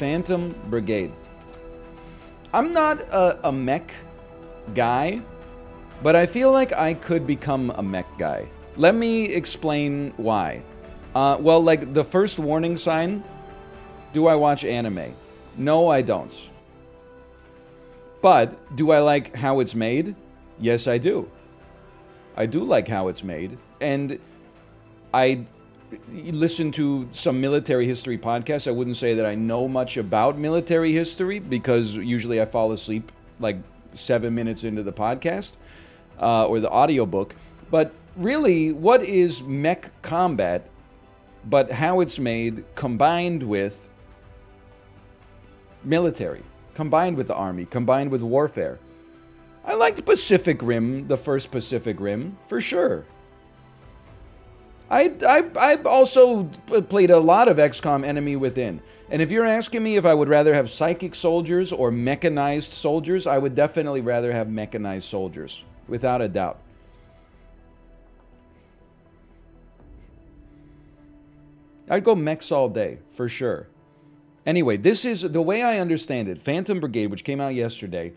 Phantom Brigade. I'm not a mech guy, but I feel like I could become a mech guy. Let me explain why. Well, like, the first warning sign, do I watch anime? No, I don't. But, do I like how it's made? Yes, I do. I do like how it's made. And I listen to some military history podcasts. I wouldn't say that I know much about military history, because usually I fall asleep like 7 minutes into the podcast or the audiobook. But really, what is mech combat but how it's made combined with military, combined with the army, combined with warfare? I liked Pacific Rim, the first Pacific Rim, for sure. I also played a lot of XCOM Enemy Within. And if you're asking me if I would rather have psychic soldiers or mechanized soldiers, I would definitely rather have mechanized soldiers, without a doubt. I'd go mechs all day, for sure. Anyway, this is, the way I understand it, Phantom Brigade, which came out yesterday,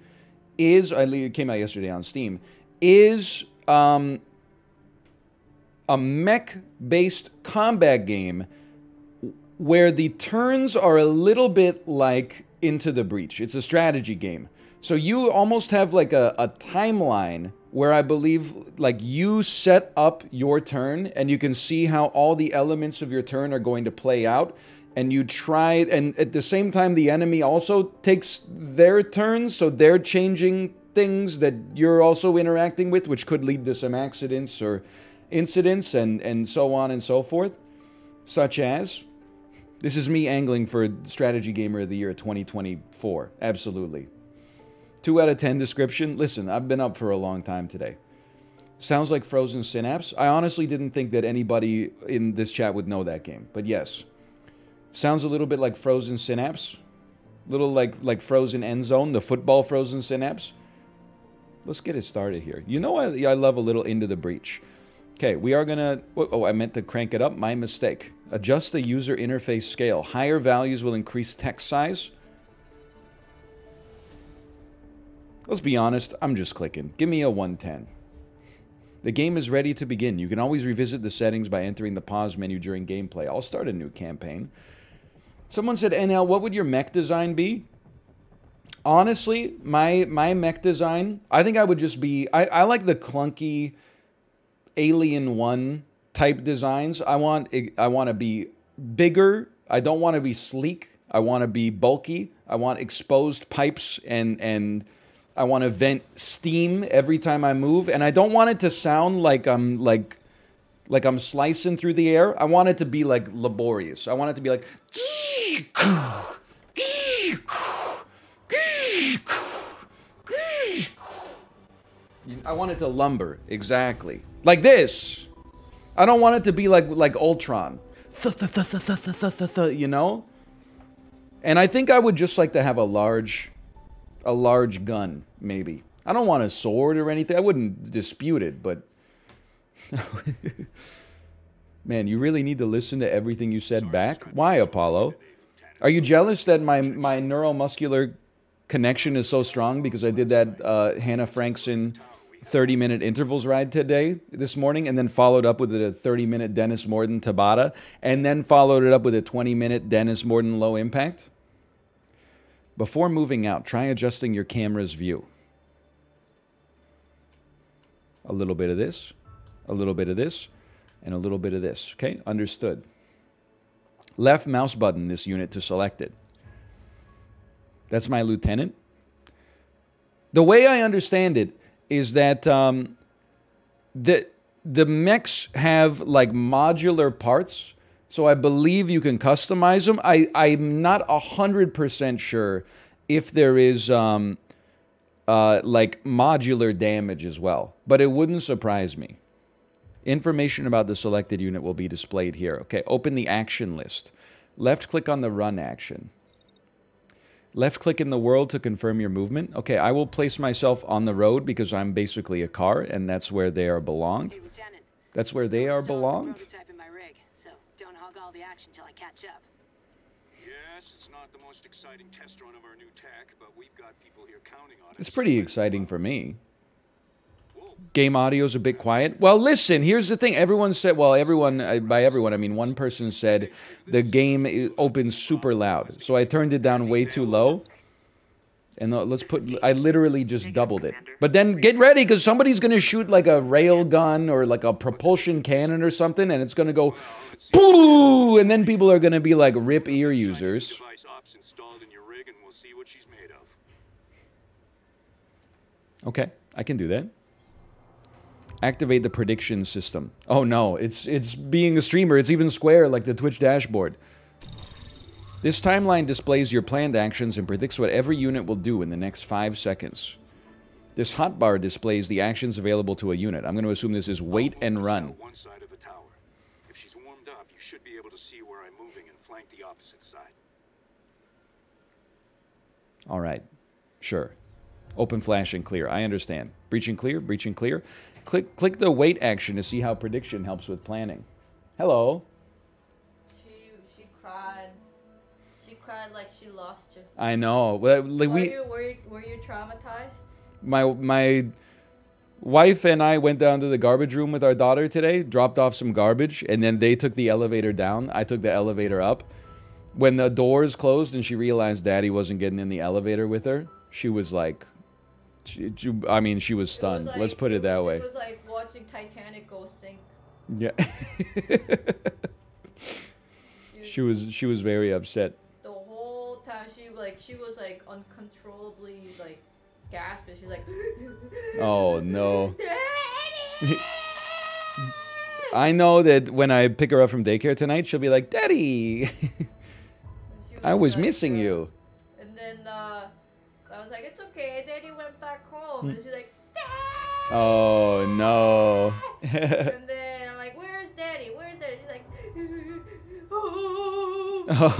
it came out yesterday on Steam, is a mech-based combat game where the turns are a little bit like Into the Breach. It's a strategy game. So you almost have like a timeline where I believe like you set up your turn and you can see how all the elements of your turn are going to play out, and you try, and at the same time the enemy also takes their turns, so they're changing things that you're also interacting with, which could lead to some accidents or incidents and so on and so forth. Such as, this is me angling for Strategy Gamer of the Year 2024. Absolutely. 2 out of 10 description. Listen, I've been up for a long time today. Sounds like Frozen Synapse. I honestly didn't think that anybody in this chat would know that game, but yes. Sounds a little bit like Frozen Synapse. Little like Frozen End Zone, the football Frozen Synapse. Let's get it started here. You know I love a little Into the Breach. Okay, we are gonna... Oh, I meant to crank it up. My mistake. Adjust the user interface scale. Higher values will increase text size. Let's be honest, I'm just clicking. Give me a 110. The game is ready to begin. You can always revisit the settings by entering the pause menu during gameplay. I'll start a new campaign. Someone said, NL, what would your mech design be? Honestly, my mech design, I think I would just be... I like the clunky Alien 1 type designs. I want to be bigger. I don't want to be sleek. I want to be bulky. I want exposed pipes and I want to vent steam every time I move, and I don't want it to sound like I'm slicing through the air. I want it to be like laborious. I want it to be like I want it to lumber, exactly. Like this. I don't want it to be like Ultron. You know? And I think I would just like to have a large gun, maybe. I don't want a sword or anything. I wouldn't dispute it, but... Man, you really need to listen to everything you said back? Why, Apollo? Are you jealous that my neuromuscular connection is so strong because I did that Hannah Frankson 30-minute intervals ride this morning, and then followed up with a 30-minute Dennis Morden Tabata, and then followed it up with a 20-minute Dennis Morden low impact? Before moving out, try adjusting your camera's view. A little bit of this, a little bit of this, and a little bit of this. Okay, understood. Left mouse button this unit to select it. That's my lieutenant. The way I understand it is that the mechs have like modular parts. So I believe you can customize them. I'm not 100% sure if there is like modular damage as well, but it wouldn't surprise me. Information about the selected unit will be displayed here. Okay, open the action list. Left click on the run action. Left click in the world to confirm your movement. Okay, I will place myself on the road because I'm basically a car, and that's where they are belonged. That's where they are belonged. All the action till I catch up. Yes, it's not the most exciting test run of our new tech, but we've got people here counting on it. It's pretty exciting for me. Game audio's a bit quiet. Well, listen, here's the thing. Everyone said, well, everyone, by everyone, I mean one person said the game opens super loud. So I turned it down way too low. And I literally just doubled it. But then get ready, because somebody's going to shoot like a rail gun or like a propulsion cannon or something, and it's going to go, boo! And then people are going to be like rip ear users. Okay, I can do that. Activate the prediction system. Oh no, it's being a streamer. It's even square like the Twitch dashboard. This timeline displays your planned actions and predicts what every unit will do in the next 5 seconds. This hotbar displays the actions available to a unit. I'm going to assume this is wait and run. One side of the tower. If she's warmed up, you should be able to see where I'm moving and flank the opposite side. All right. Sure. Open flash and clear. I understand. Breaching clear, breaching clear. Click the wait action to see how prediction helps with planning. Hello. She cried. She cried like she lost you. I know. Well, like were you traumatized? My wife and I went down to the garbage room with our daughter today, dropped off some garbage, and then they took the elevator down. I took the elevator up. When the doors closed and she realized Daddy wasn't getting in the elevator with her, she was like, I mean, she was stunned. Like, let's put it that way. It was like watching Titanic go sink. Yeah. She was very upset. The whole time she was like uncontrollably like gasping. She was like, oh no. Daddy! I know that when I pick her up from daycare tonight, she'll be like, Daddy, I was like, missing you. And then I was like, it's okay, Daddy went back home. And she's like, Daddy! Oh no. And then I'm like, where's Daddy? Where's Daddy? She's like, oh. And I was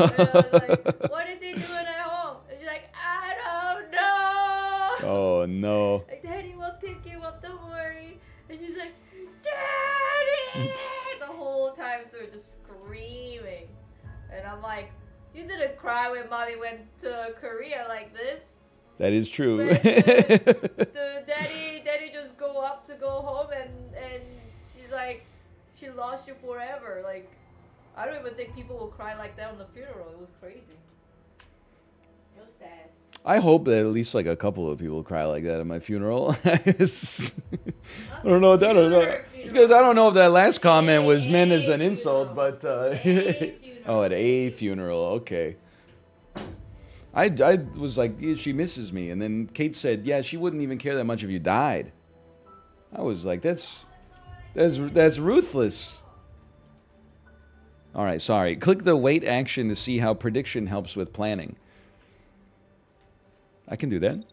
like, what is he doing at home? And she's like, I don't know. Oh no. Like, Daddy will pick you up, don't worry. And she's like, Daddy! The whole time through, just screaming. And I'm like, you didn't cry when Mommy went to Korea like this. That is true. the daddy just go up to go home, and she's like, she lost you forever. Like, I don't even think people will cry like that on the funeral. It was crazy. It was sad. I hope that at least like a couple of people cry like that at my funeral. I don't know. It's because I don't know if that last comment was meant as an insult, but oh, at a funeral. Okay. I was like, yeah, she misses me, and then Kate said, yeah, she wouldn't even care that much if you died. I was like, that's ruthless. All right, sorry. Click the wait action to see how prediction helps with planning. I can do that.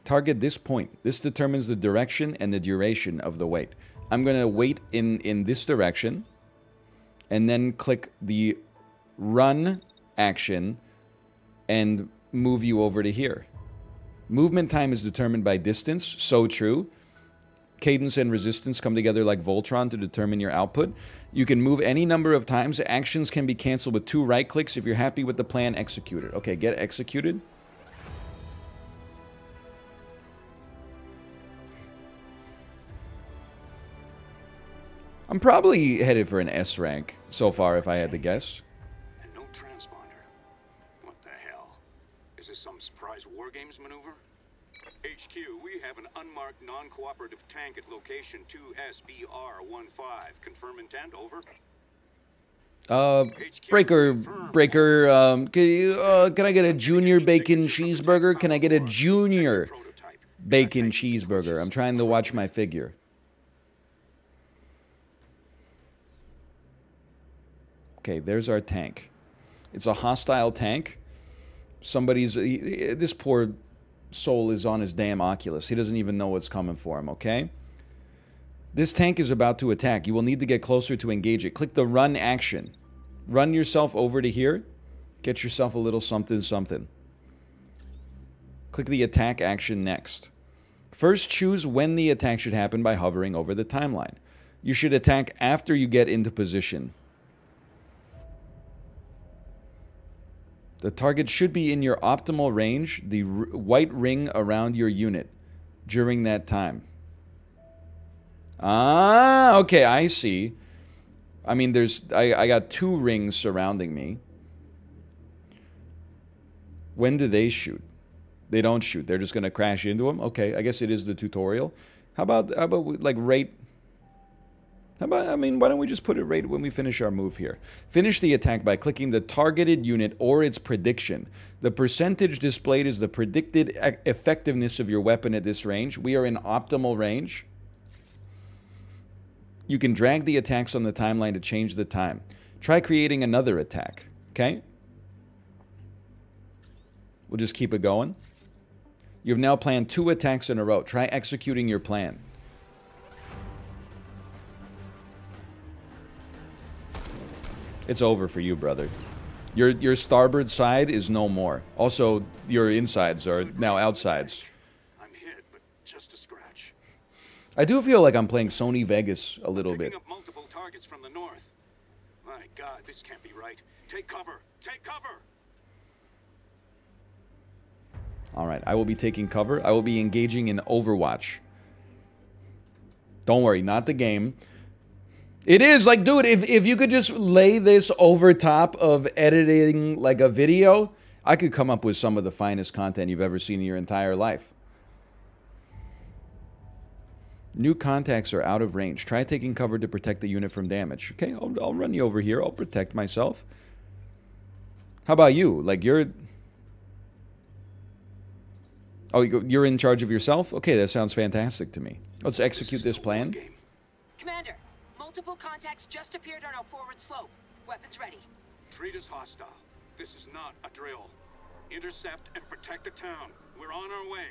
Target this point. This determines the direction and the duration of the wait. I'm going to wait in this direction, and then click the run action and move you over to here. Movement time is determined by distance. So true. Cadence and resistance come together like Voltron to determine your output. You can move any number of times. Actions can be canceled with 2 right clicks. If you're happy with the plan, execute it. Okay, get executed. I'm probably headed for an S rank so far, if I had to guess. And no transponder. What the hell? Is this some surprise war games maneuver? HQ, we have an unmarked non-cooperative tank at location 2SBR15. Confirm intent, over. Breaker, can I get a junior bacon cheeseburger? Can I get a junior bacon cheeseburger? I'm trying to watch my figure. Okay, there's our tank. It's a hostile tank. This poor soul is on his damn Oculus. He doesn't even know what's coming for him, okay? This tank is about to attack. You will need to get closer to engage it. Click the run action. Run yourself over to here. Get yourself a little something something. Click the attack action next. First, choose when the attack should happen by hovering over the timeline. You should attack after you get into position. The target should be in your optimal range, the white ring around your unit, during that time. Ah, okay, I see. I mean, I got 2 rings surrounding me. When do they shoot? They don't shoot. They're just going to crash into them? Okay, I guess it is the tutorial. How about like, right... How about, I mean, why don't we just put it right when we finish our move here? Finish the attack by clicking the targeted unit or its prediction. The percentage displayed is the predicted effectiveness of your weapon at this range. We are in optimal range. You can drag the attacks on the timeline to change the time. Try creating another attack, okay? We'll just keep it going. You've now planned 2 attacks in a row. Try executing your plan. It's over for you, brother. Your starboard side is no more. Also, your insides are now outsides. I'm hit, but just a scratch. I do feel like I'm playing Sony Vegas a little bit. Picking up multiple targets from the north. My God, this can't be right. Take cover! Take cover! All right, I will be taking cover. I will be engaging in Overwatch. Don't worry, not the game. It is, like, dude, if you could just lay this over top of editing, like, a video, I could come up with some of the finest content you've ever seen in your entire life. New contacts are out of range. Try taking cover to protect the unit from damage. Okay, I'll run you over here. I'll protect myself. How about you? Like, you're... Oh, you're in charge of yourself? Okay, that sounds fantastic to me. Let's execute this plan. Commander, multiple contacts just appeared on our forward slope. Weapons ready. Treat as hostile. This is not a drill. Intercept and protect the town. We're on our way.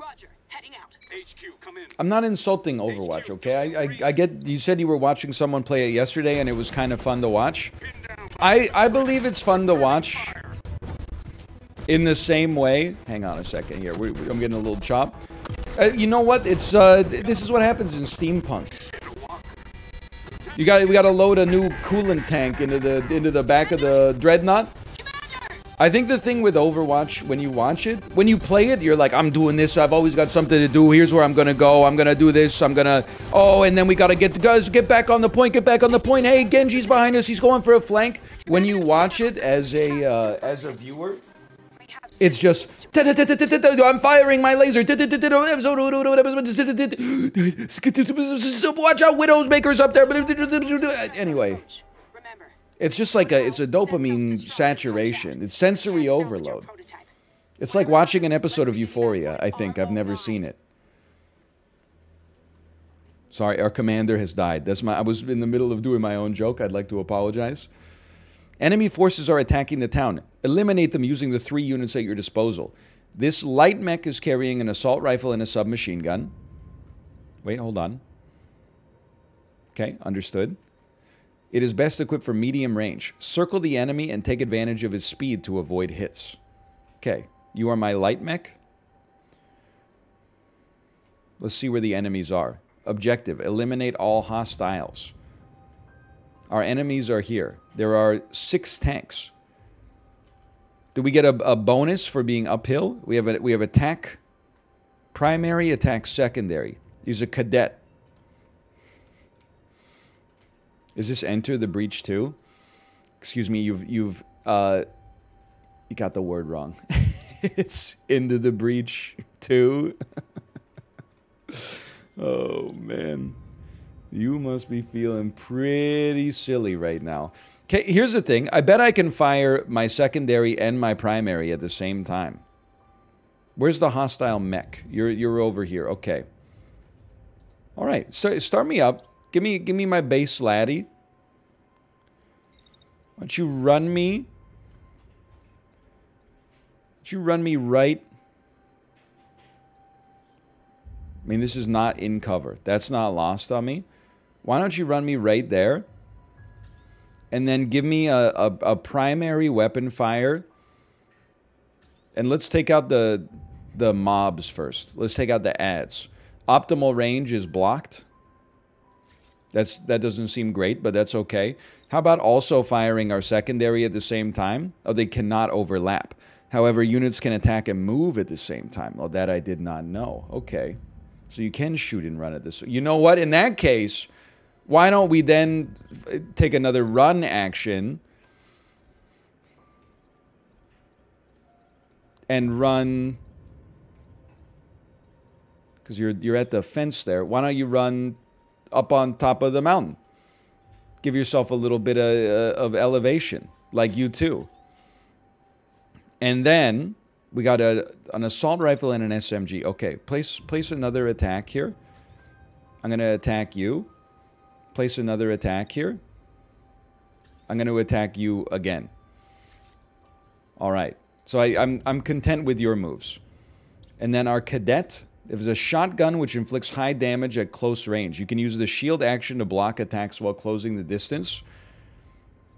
Roger, heading out. HQ, come in. I'm not insulting Overwatch, okay? I get, you said you were watching someone play it yesterday and it was kind of fun to watch. I believe it's fun to watch in the same way. Hang on a second here. I'm getting a little chop. You know what? It's this is what happens in steampunk. We got to load a new coolant tank into the back of the dreadnought. I think the thing with Overwatch, when you watch it, when you play it, you're like, I'm doing this. I've always got something to do. Here's where I'm gonna go. I'm gonna do this. I'm gonna. Oh, and then we gotta get the guys. Get back on the point. Get back on the point. Hey, Genji's behind us. He's going for a flank. When you watch it as a viewer, it's just I'm firing my laser. Watch out, Widowmaker's up there. Anyway. It's just like it's a dopamine saturation. It's sensory overload. It's like watching an episode of Euphoria, I think. I've never seen it. Sorry, our commander has died. I was in the middle of doing my own joke. I'd like to apologize. Enemy forces are attacking the town. Eliminate them using the 3 units at your disposal. This light mech is carrying an assault rifle and a submachine gun. Wait, hold on. Okay, understood. It is best equipped for medium range. Circle the enemy and take advantage of his speed to avoid hits. Okay, you are my light mech. Let's see where the enemies are. Objective, eliminate all hostiles. Our enemies are here. There are 6 tanks. Do we get a bonus for being uphill? We have attack primary, attack secondary. He's a cadet. Is this enter the breach too? Excuse me, you got the word wrong. It's into the breach too. Oh man. You must be feeling pretty silly right now. Okay, here's the thing. I bet I can fire my secondary and my primary at the same time. Where's the hostile mech? You're over here. Okay. All right. So start me up. Give me my base laddie. Why don't you run me? Why don't you run me right? I mean, this is not in cover. That's not lost on me. Why don't you run me right there? And then give me a primary weapon fire. And let's take out the mobs first. Let's take out the ads. Optimal range is blocked. That doesn't seem great, but that's okay. How about also firing our secondary at the same time? Oh, they cannot overlap. However, units can attack and move at the same time. Well, that I did not know. Okay. So you can shoot and run at this. You know what? In that case, why don't we then take another run action and run, because you're at the fence there. Why don't you run up on top of the mountain? Give yourself a little bit of elevation, like you too. And then we got an assault rifle and an SMG. Okay, place another attack here. I'm going to attack you. Place another attack here. I'm going to attack you again. All right. So I'm content with your moves. And then our cadet, if it's a shotgun which inflicts high damage at close range, you can use the shield action to block attacks while closing the distance.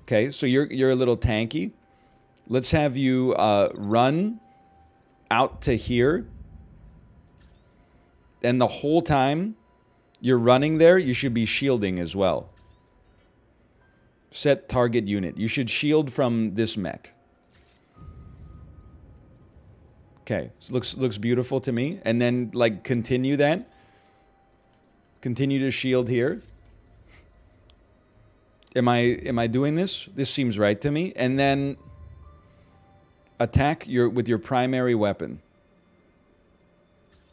Okay, so you're a little tanky. Let's have you run out to here. And the whole time you're running there, you should be shielding as well. Set target unit. You should shield from this mech. Okay, so looks beautiful to me. And then, like, continue that. Continue to shield here. Am I doing this? This seems right to me. And then attack with your primary weapon.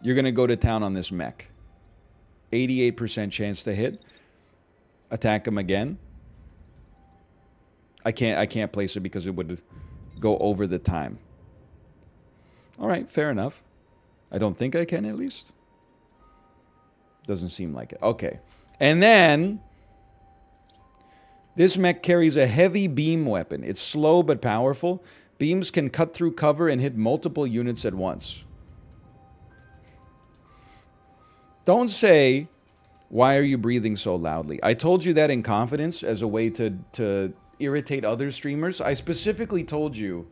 You're gonna go to town on this mech. 88% chance to hit. Attack him again. I can't place it because it would go over the time. All right, fair enough. I don't think I can, at least. Doesn't seem like it. Okay. And then this mech carries a heavy beam weapon. It's slow but powerful. Beams can cut through cover and hit multiple units at once. Don't say, why are you breathing so loudly? I told you that in confidence as a way to irritate other streamers. I specifically told you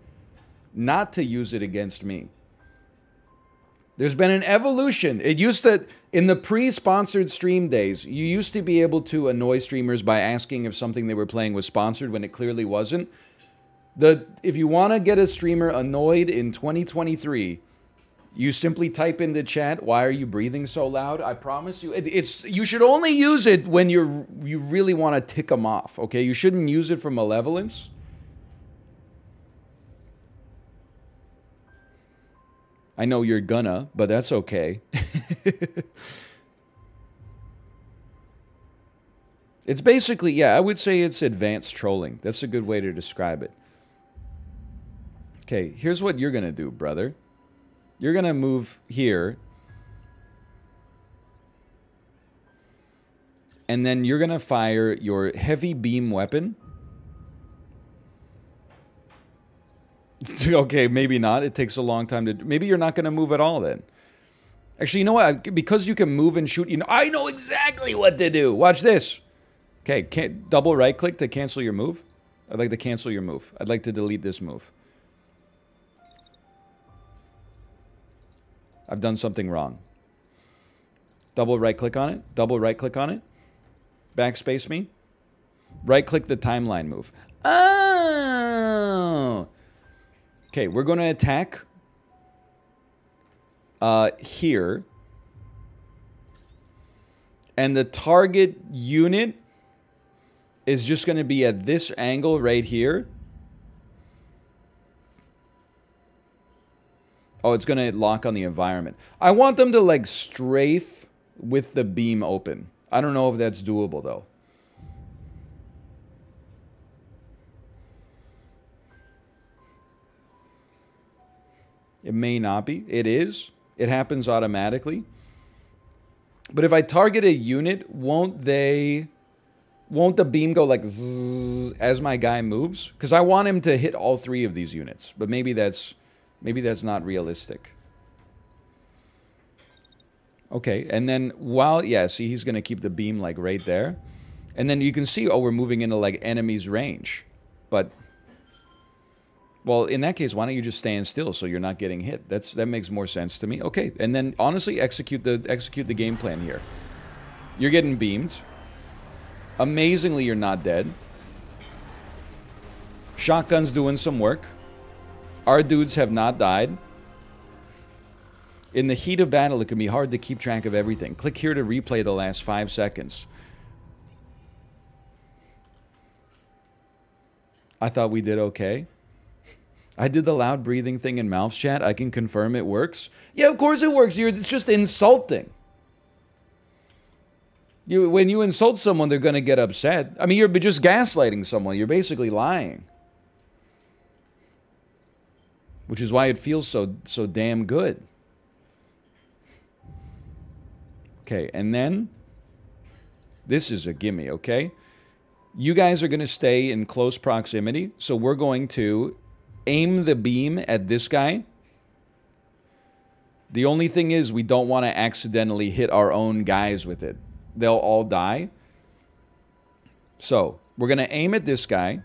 not to use it against me. There's been an evolution. It used to, in the pre-sponsored stream days, you used to be able to annoy streamers by asking if something they were playing was sponsored when it clearly wasn't. If you want to get a streamer annoyed in 2023, you simply type in the chat, why are you breathing so loud? I promise you, you should only use it when you really want to tick them off, okay? You shouldn't use it for malevolence. I know you're gonna, but that's okay. It's basically, yeah, I would say it's advanced trolling. That's a good way to describe it. Okay, here's what you're gonna do, brother. You're gonna move here. And then you're gonna fire your heavy beam weapon. Okay, maybe not. It takes a long time to... Maybe you're not going to move at all then. Actually, you know what? Because you can move and shoot, you know, I know exactly what to do. Watch this. Okay, double right-click to cancel your move. I'd like to cancel your move. I'd like to delete this move. I've done something wrong. Double right-click on it. Double right-click on it. Backspace me. Right-click the timeline move. Oh! Okay, we're going to attack here. And the target unit is just going to be at this angle right here. Oh, it's going to lock on the environment. I want them to, like, strafe with the beam open. I don't know if that's doable, though. It may not be. It is. It happens automatically. But if I target a unit, won't the beam go like zzz as my guy moves? Because I want him to hit all three of these units. But maybe that's not realistic. Okay, and then yeah, see, he's going to keep the beam like right there. And then you can see, oh, we're moving into like enemy's range. But... well, in that case, why don't you just stand still so you're not getting hit? That makes more sense to me. Okay, and then honestly, execute the game plan here. You're getting beamed. Amazingly, you're not dead. Shotgun's doing some work. Our dudes have not died. In the heat of battle, it can be hard to keep track of everything. Click here to replay the last 5 seconds. I thought we did okay. I did the loud breathing thing in Malf's chat. I can confirm it works. Yeah, of course it works. It's just insulting. When you insult someone, they're going to get upset. I mean, you're just gaslighting someone. You're basically lying. Which is why it feels so damn good. Okay, and then this is a gimme, okay? You guys are going to stay in close proximity, so we're going to aim the beam at this guy. The only thing is we don't want to accidentally hit our own guys with it. They'll all die. So, we're going to aim at this guy.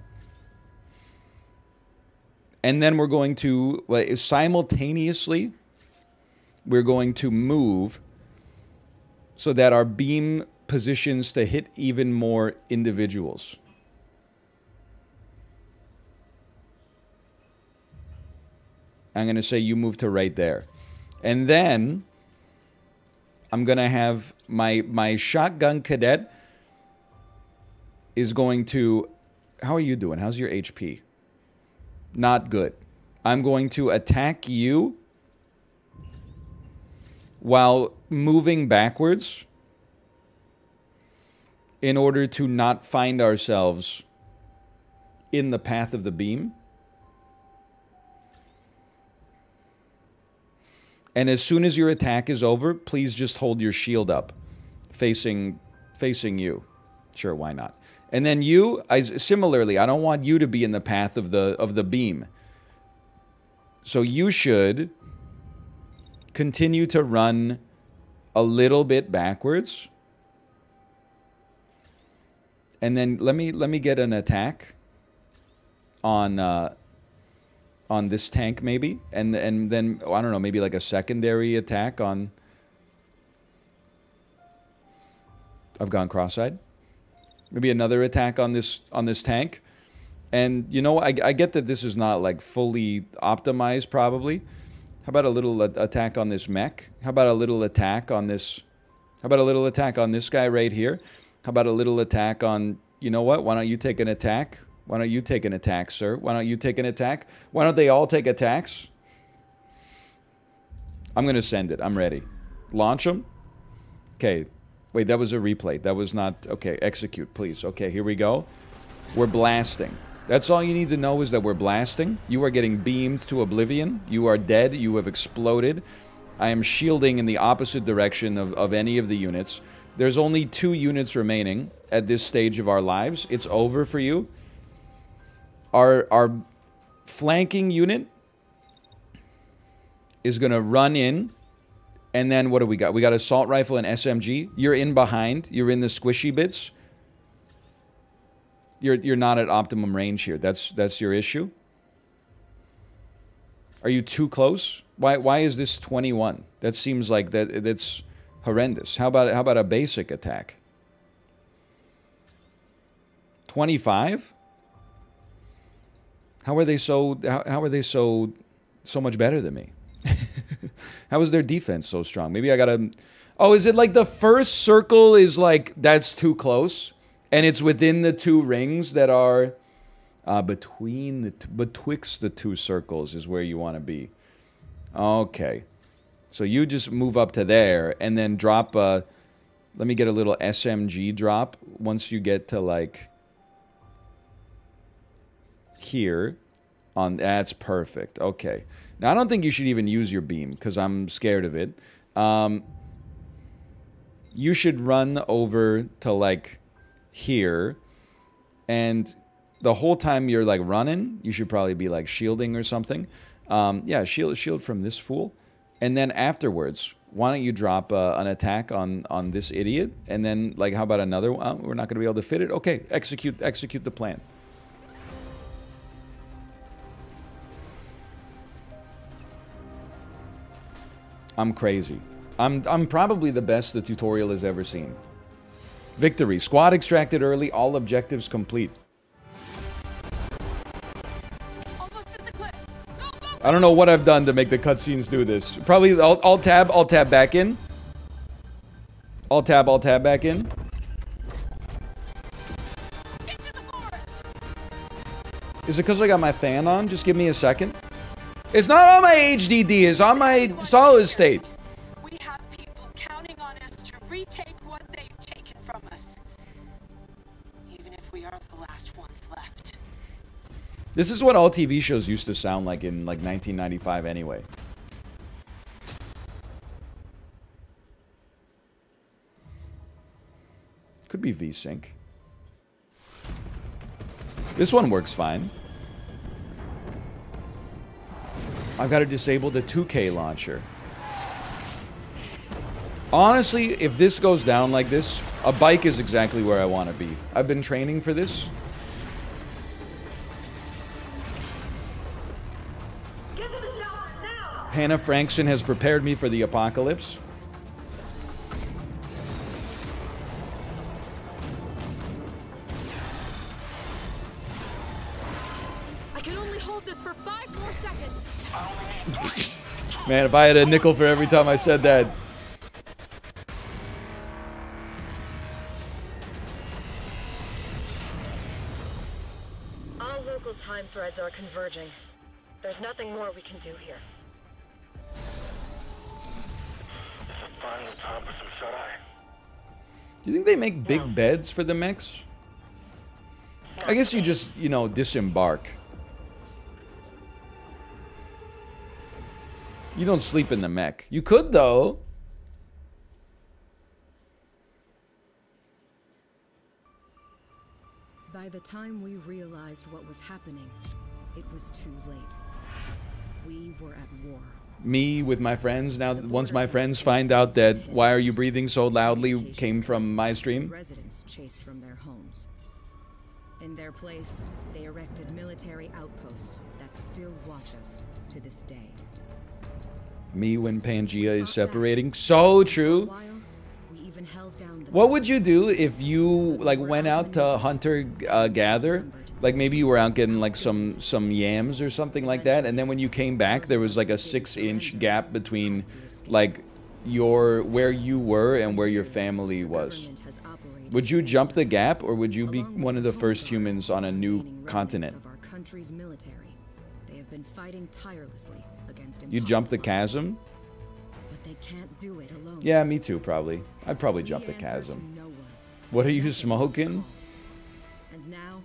And then we're going to, well, simultaneously, we're going to move so that our beam positions to hit even more individuals. I'm going to say you move to right there. And then I'm going to have my shotgun cadet is going to... How are you doing? How's your HP? Not good. I'm going to attack you while moving backwards in order to not find ourselves in the path of the beam. And as soon as your attack is over, please just hold your shield up, facing you. Sure, why not? And then you, similarly, I don't want you to be in the path of the beam. So you should continue to run a little bit backwards. And then let me get an attack on this tank maybe, and then I don't know, maybe like a secondary attack on... I've gone cross-eyed. Maybe another attack on this tank. And you know, I get that this is not like fully optimized probably. How about a little attack on this mech? How about a little attack on this? How about a little attack on this guy right here? How about a little attack on... You know what? Why don't you take an attack? Why don't you take an attack, sir? Why don't you take an attack? Why don't they all take attacks? I'm going to send it. I'm ready. Launch them. Okay. Wait, that was a replay. That was not... Okay, execute, please. Okay, here we go. We're blasting. That's all you need to know is that we're blasting. You are getting beamed to oblivion. You are dead. You have exploded. I am shielding in the opposite direction of any of the units. There's only 2 units remaining at this stage of our lives. It's over for you. Our flanking unit is going to run in. And then what do we got? We got assault rifle and SMG. You're in behind. You're in the squishy bits. You're not at optimum range here. That's your issue. Are you too close? Why is this 21? That seems like that's horrendous. How about a basic attack? 25? How are they so much better than me? How is their defense so strong? Maybe I gotta... Oh, is it like the first circle is like, that's too close? And it's within the 2 rings that are betwixt the 2 circles is where you want to be. Okay. So you just move up to there and then drop a... Let me get a little SMG drop once you get to like... Here. That's perfect. Okay. Now, I don't think you should even use your beam because I'm scared of it. You should run over to like... here, and the whole time you're like running, you should probably be like shielding or something. Yeah, shield from this fool, and then afterwards, why don't you drop an attack on this idiot, and then like how about another one? We're not going to be able to fit it. Okay, execute the plan. I'm crazy. I'm probably the best the tutorial has ever seen. Victory. Squad extracted early. All objectives complete. I don't know what I've done to make the cutscenes do this. Probably Alt tab back in. Alt tab back in. Into the forest. Is it because I got my fan on? Just give me a second. It's not on my HDD, it's on my solid state. We have people counting on us to retake what they've taken from us. Even if we are the last ones left. This is what all TV shows used to sound like in like 1995 anyway. Could be VSync. This one works fine. I've got to disable the 2K launcher. Honestly, if this goes down like this, a bike is exactly where I want to be. I've been training for this. Hannah Frankson has prepared me for the apocalypse. I can only hold this for 5 more seconds. Man, if I had a nickel for every time I said that. All local time threads are converging. There's nothing more we can do here. It's a final time for some shut-eye. Do you think they make big beds for the mechs? I guess you just, you know, disembark. You don't sleep in the mech. You could, though. By the time we realized what was happening, it was too late. We were at war. Me with my friends. Now, once my friends find out that "Why are you breathing so loudly" came from my stream. Residents chased from their homes. In their place, they erected military outposts that still watch us to this day. Me when Pangea is separating. So true. We even held down the What would you do if you like went out to hunter gather? Like maybe you were out getting like some yams or something like that, and then when you came back, there was like a 6-inch gap between like where you were and where your family was. Would you jump the gap, or would you be one of the first humans on a new continent? of our country's military. They have been fighting tirelessly against You jump the chasm? but they can't do it alone. Yeah, me too, probably. I'd probably jump the chasm. What are you smoking? And now,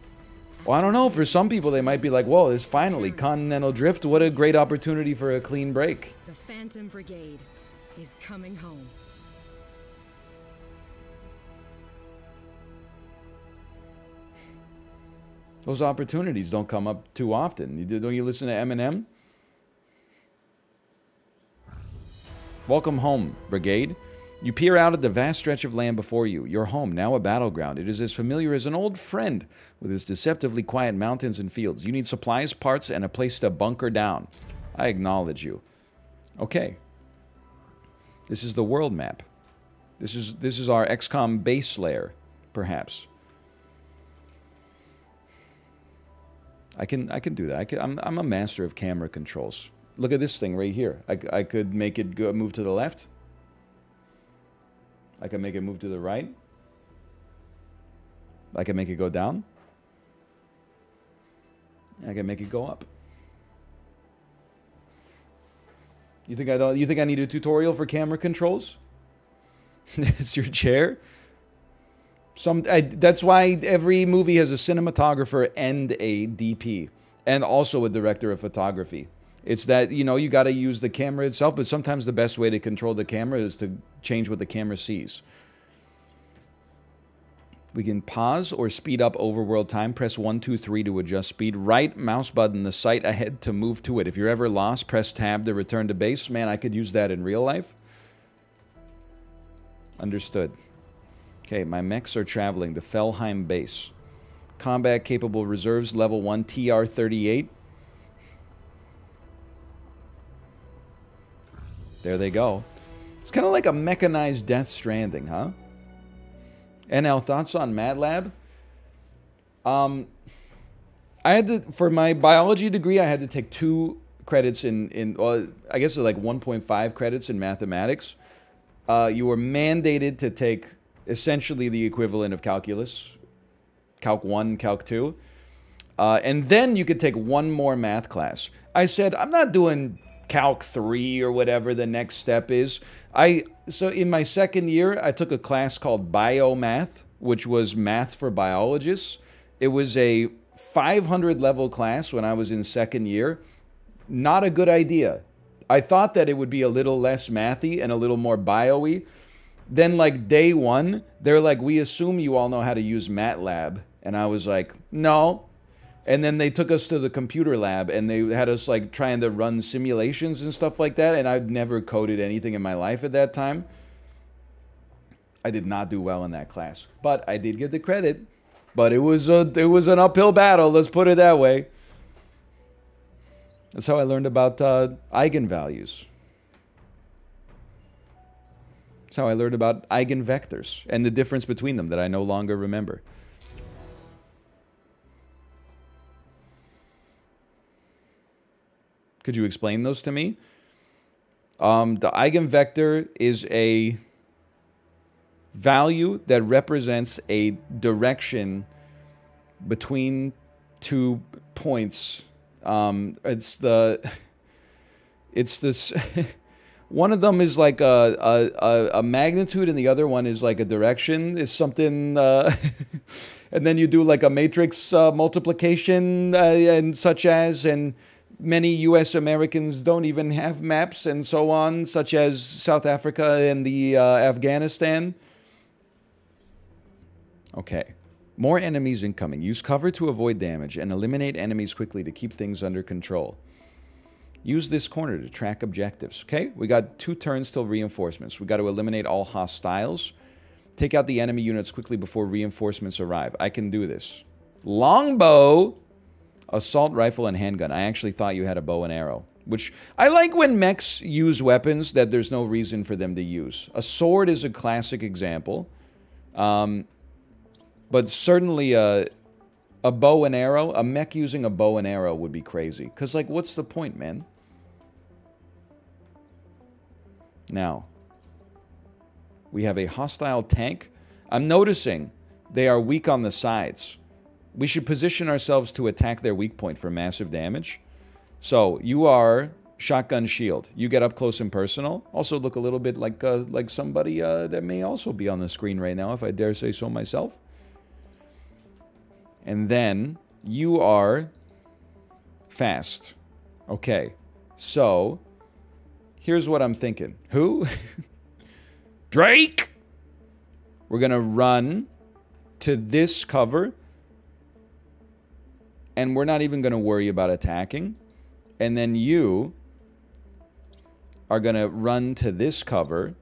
Well, I don't know. For some people, they might be like, whoa, it's finally Continental Drift. What a great opportunity for a clean break. the Phantom Brigade is coming home. Those opportunities don't come up too often. Don't you listen to Eminem? Welcome home, Brigade. You peer out at the vast stretch of land before you. Your home, now a battleground. It is as familiar as an old friend, with its deceptively quiet mountains and fields. You need supplies, parts, and a place to bunker down. I acknowledge you. Okay. This is the world map. This is our XCOM base layer, perhaps. I can do that. I'm a master of camera controls. Look at this thing right here. I could make it move to the left. I can make it move to the right. I can make it go down. I can make it go up. You think I need a tutorial for camera controls? It's your chair. That's why every movie has a cinematographer and a DP, and also a director of photography. It's that, you know, you got to use the camera itself, but sometimes the best way to control the camera is to change what the camera sees. We can pause or speed up overworld time. Press 1, 2, 3 to adjust speed. Right mouse button the sight ahead to move to it. If you're ever lost, press tab to return to base. Man, I could use that in real life. Understood. Okay, my mechs are traveling to Felheim base. Combat capable reserves, level 1, TR-38. There they go. It's kind of like a mechanized Death Stranding, huh? And now, thoughts on MATLAB? I had to, for my biology degree, I had to take 2 credits I guess like 1.5 credits in mathematics. You were mandated to take essentially the equivalent of calculus, Calc 1, Calc 2. And then you could take one more math class. I said, I'm not doing Calc 3 or whatever the next step is. So in my second year, I took a class called Biomath, which was math for biologists. It was a 500 level class when I was in second year. Not a good idea. I thought that it would be a little less mathy and a little more bio-y. Then like day one, they're like, we assume you all know how to use MATLAB. And I was like, no. And then they took us to the computer lab and they had us like trying to run simulations and stuff like that. And I'd never coded anything in my life at that time. I did not do well in that class, but I did get the credit. But it was an uphill battle, let's put it that way. That's how I learned about eigenvalues. That's how I learned about eigenvectors and the difference between them that I no longer remember. Could you explain those to me? The eigenvector is a value that represents a direction between 2 points. It's this. One of them is like a magnitude, and the other one is like a direction. Is something, and then you do like a matrix multiplication, and such as, and many U.S. Americans don't even have maps, and so on, such as South Africa and the Afghanistan. Okay. More enemies incoming. Use cover to avoid damage and eliminate enemies quickly to keep things under control. Use this corner to track objectives. Okay, we got 2 turns till reinforcements. We got to eliminate all hostiles. Take out the enemy units quickly before reinforcements arrive. I can do this. Longbow, assault rifle, and handgun. I actually thought you had a bow and arrow. Which, I like when mechs use weapons that there's no reason for them to use. A sword is a classic example. But certainly a bow and arrow, a mech using a bow and arrow would be crazy. Because, like, what's the point, man? Now, we have a hostile tank. I'm noticing they are weak on the sides. We should position ourselves to attack their weak point for massive damage. So, you are shotgun shield. You get up close and personal. Also look a little bit like somebody that may also be on the screen right now, if I dare say so myself. And then you are fast. Okay. So, here's what I'm thinking. Who? Drake! We're going to run to this cover. And we're not even going to worry about attacking. And then you are going to run to this cover.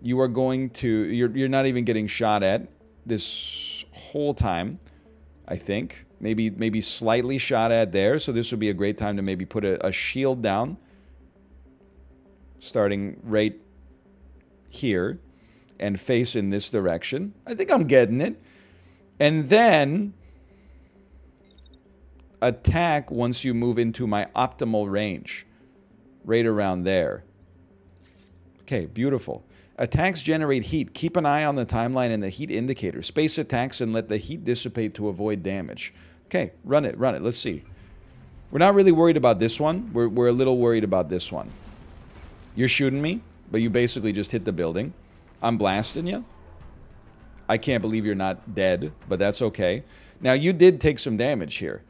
You are going to... You're not even getting shot at this whole time, I think. Maybe slightly shot at there. So this would be a great time to maybe put a shield down. Starting right here. And face in this direction. I think I'm getting it. And then... attack once you move into my optimal range. Right around there. Okay, beautiful. Attacks generate heat. Keep an eye on the timeline and the heat indicator. Space attacks and let the heat dissipate to avoid damage. Okay, run it, run it. Let's see. We're not really worried about this one. We're a little worried about this one. You're shooting me, but you basically just hit the building. I'm blasting you. I can't believe you're not dead, but that's okay. Now, you did take some damage here.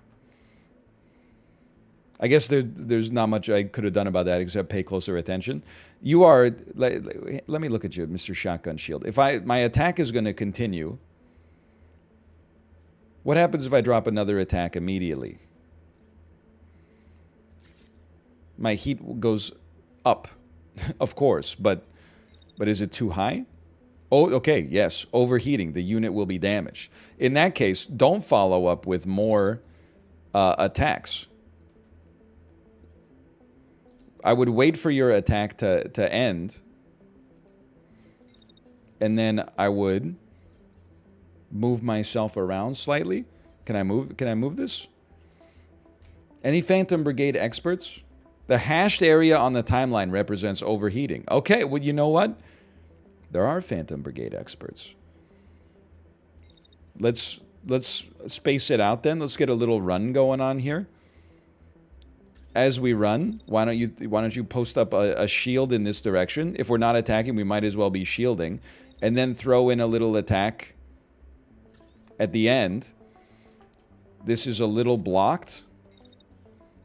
I guess there's not much I could have done about that except pay closer attention. You are... Let me look at you, Mr. Shotgun Shield. If my attack is going to continue... What happens if I drop another attack immediately? My heat goes up, of course, but is it too high? Oh, okay, yes, overheating. The unit will be damaged. In that case, don't follow up with more attacks. I would wait for your attack to end. And then I would move myself around slightly. Can I move this? Any Phantom Brigade experts? The hashed area on the timeline represents overheating. Okay, well, you know what? There are Phantom Brigade experts. Let's space it out then. Let's get a little run going on here. As we run, why don't you post up a shield in this direction? If we're not attacking, we might as well be shielding. And then throw in a little attack at the end. This is a little blocked,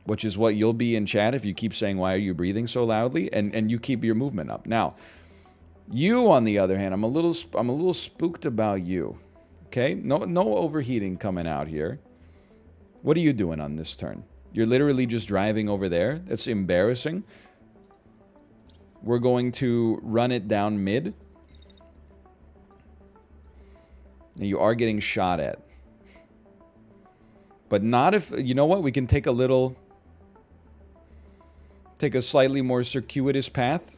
which is what you'll be in chat if you keep saying, why are you breathing so loudly? And you keep your movement up. Now, you, on the other hand, I'm a little spooked about you. Okay? No overheating coming out here. What are you doing on this turn? You're literally just driving over there. That's embarrassing. We're going to run it down mid. And you are getting shot at. But not if... You know what? We can take a little... Take a slightly more circuitous path.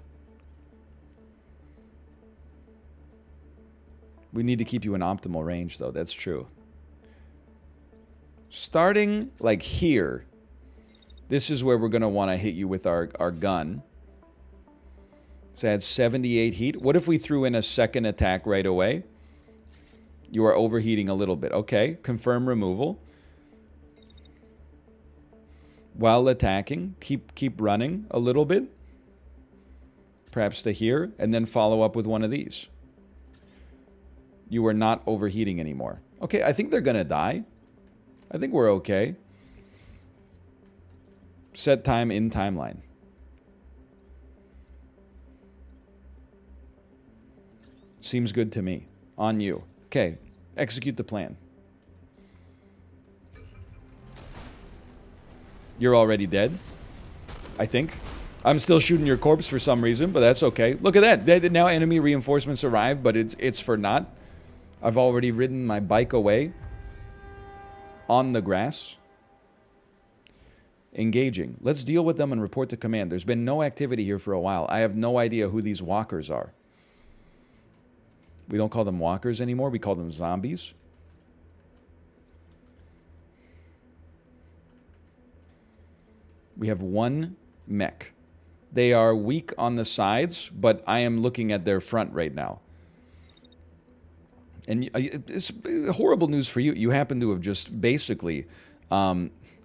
We need to keep you in optimal range, though. That's true. Starting, like, here... This is where we're going to want to hit you with our gun. So that's 78 heat. What if we threw in a second attack right away? You are overheating a little bit. Okay, confirm removal. While attacking, keep running a little bit. Perhaps to here, and then follow up with one of these. You are not overheating anymore. Okay, I think they're going to die. I think we're okay. Set time in timeline. Seems good to me. On you. Okay, execute the plan. You're already dead, I think. I'm still shooting your corpse for some reason, but that's okay. Look at that. Now enemy reinforcements arrive, but it's for naught. I've already ridden my bike away on the grass. Engaging. Let's deal with them and report to command. There's been no activity here for a while. I have no idea who these walkers are. We don't call them walkers anymore. We call them zombies. We have one mech. They are weak on the sides, but I am looking at their front right now. And it's horrible news for you. You happen to have just basically...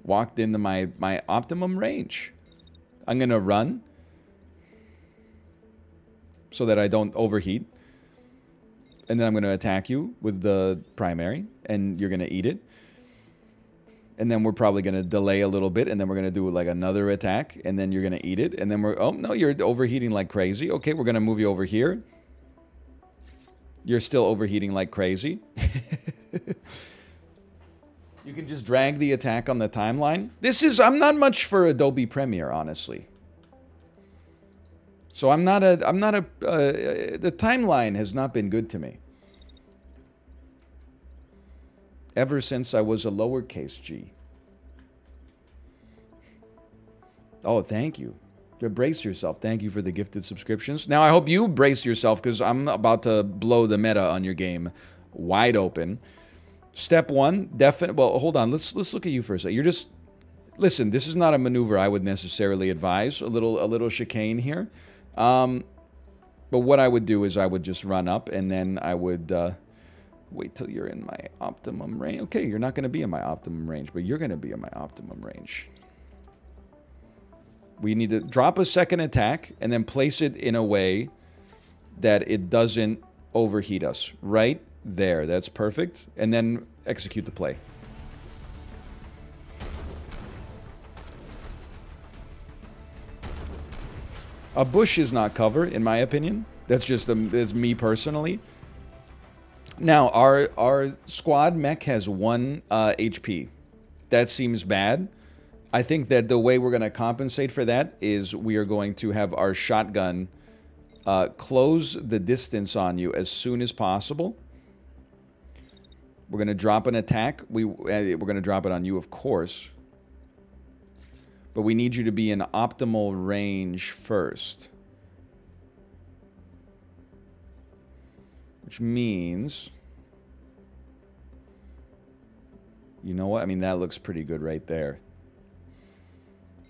walked into my optimum range. I'm going to run so that I don't overheat. And then I'm going to attack you with the primary, and you're going to eat it. And then we're probably going to delay a little bit, and then we're going to do like another attack, and then you're going to eat it. And then we're... Oh, no, you're overheating like crazy. Okay, we're going to move you over here. You're still overheating like crazy. You can just drag the attack on the timeline. I'm not much for Adobe Premiere, honestly. So the timeline has not been good to me. Ever since I was a lowercase g. Oh, thank you. Brace yourself. Thank you for the gifted subscriptions. Now, I hope you brace yourself, because I'm about to blow the meta on your game wide open. Step one, definite. Well, hold on. Let's look at you for a second. You're just... Listen, this is not a maneuver I would necessarily advise. A little chicane here. But what I would do is I would just run up, and then I would wait till you're in my optimum range. Okay, you're not going to be in my optimum range, but you're going to be in my optimum range. We need to drop a second attack, and then place it in a way that it doesn't overheat us. Right there. That's perfect. And then execute the play. A bush is not cover, in my opinion. That's just that's me personally. Now, our squad mech has 1 HP. That seems bad. I think that the way we're going to compensate for that is we are going to have our shotgun close the distance on you as soon as possible. We're going to drop an attack. We're going to drop it on you, of course. But we need you to be in optimal range first. Which means... You know what? I mean, that looks pretty good right there.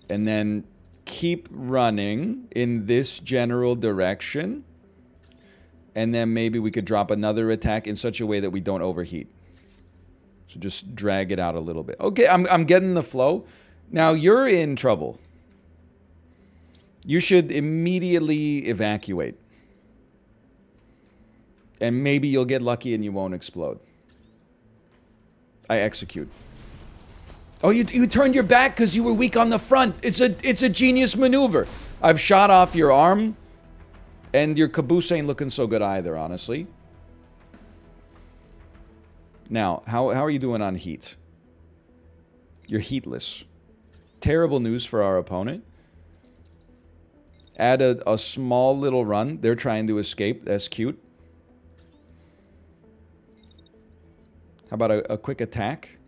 And then keep running in this general direction. And then maybe we could drop another attack in such a way that we don't overheat. So just drag it out a little bit. Okay, I'm getting the flow. Now, you're in trouble. You should immediately evacuate. And maybe you'll get lucky and you won't explode. I execute. Oh, you turned your back because you were weak on the front. It's a genius maneuver. I've shot off your arm. And your caboose ain't looking so good either, honestly. Now, how are you doing on heat? You're heatless. Terrible news for our opponent. Add a small little run. They're trying to escape. That's cute. How about a quick attack?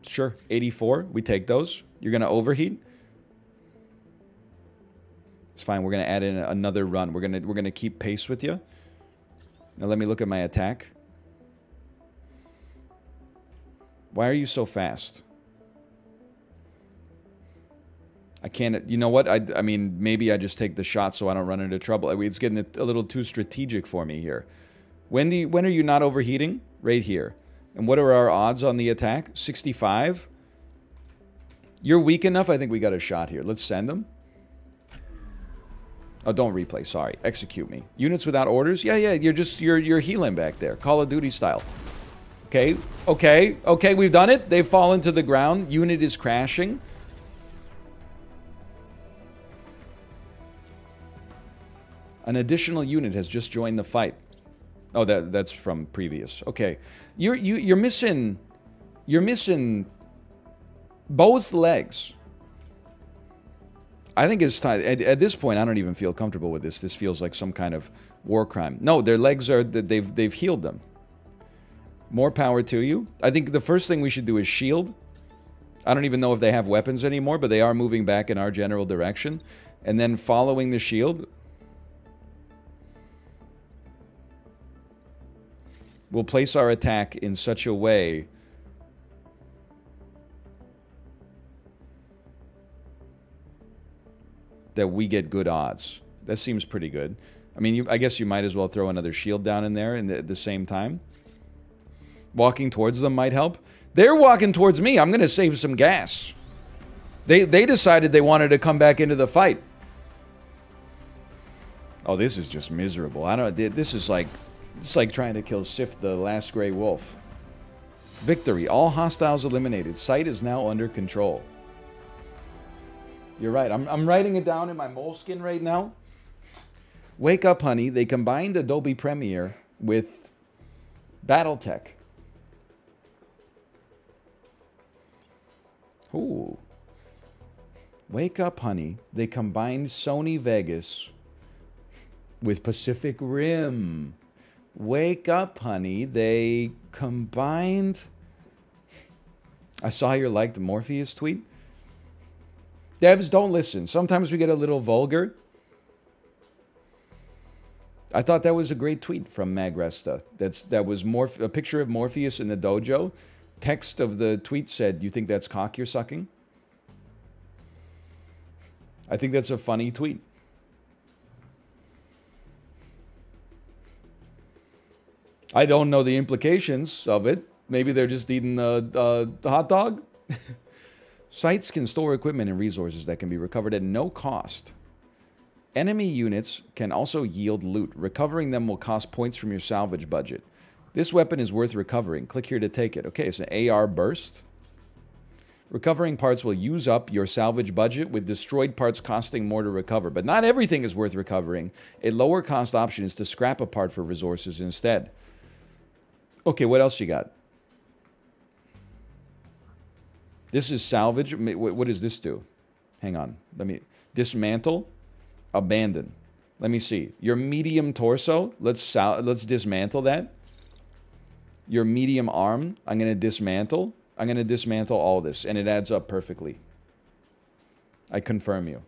Sure, 84. We take those. You're going to overheat? It's fine. We're going to add in another run. We're going to keep pace with you. Now let me look at my attack. Why are you so fast? I can't... You know what? I mean, maybe I just take the shot so I don't run into trouble. I mean, it's getting a little too strategic for me here. When are you not overheating? Right here. And what are our odds on the attack? 65? You're weak enough? I think we got a shot here. Let's send them. Oh, don't replay. Sorry. Execute me. Units without orders? Yeah, you're healing back there. Call of Duty style. Okay, we've done it. They've fallen to the ground. Unit is crashing. An additional unit has just joined the fight. Oh, that's from previous. Okay. You're missing both legs. I think it's time. At this point, I don't even feel comfortable with this. This feels like some kind of war crime. No, their legs are... They've healed them. More power to you. I think the first thing we should do is shield. I don't even know if they have weapons anymore, but they are moving back in our general direction. And then following the shield... we'll place our attack in such a way... that we get good odds. That seems pretty good. I mean, I guess you might as well throw another shield down in there at the same time. Walking towards them might help. They're walking towards me. I'm going to save some gas. They decided they wanted to come back into the fight. Oh, this is just miserable. This is like... it's like trying to kill Sif, the last gray wolf. Victory. All hostiles eliminated. Site is now under control. You're right. I'm writing it down in my moleskin right now. Wake up, honey. They combined Adobe Premiere with Battletech. Ooh. Wake up, honey. They combined Sony Vegas with Pacific Rim. Wake up, honey. They combined... I saw your liked Morpheus tweet. Devs, don't listen. Sometimes we get a little vulgar. I thought that was a great tweet from Magresta. That was a picture of Morpheus in the dojo. Text of the tweet said, "You think that's cock you're sucking?" I think that's a funny tweet. I don't know the implications of it. Maybe they're just eating the hot dog. Sites can store equipment and resources that can be recovered at no cost. Enemy units can also yield loot. Recovering them will cost points from your salvage budget. This weapon is worth recovering. Click here to take it. Okay, it's an AR burst. Recovering parts will use up your salvage budget, with destroyed parts costing more to recover. But not everything is worth recovering. A lower cost option is to scrap a part for resources instead. Okay, what else you got? This is salvage. What does this do? Hang on. Let me... dismantle. Abandon. Let me see. Your medium torso. Let's dismantle that. Your medium arm. I'm going to dismantle. I'm going to dismantle all this. And it adds up perfectly. I confirm you.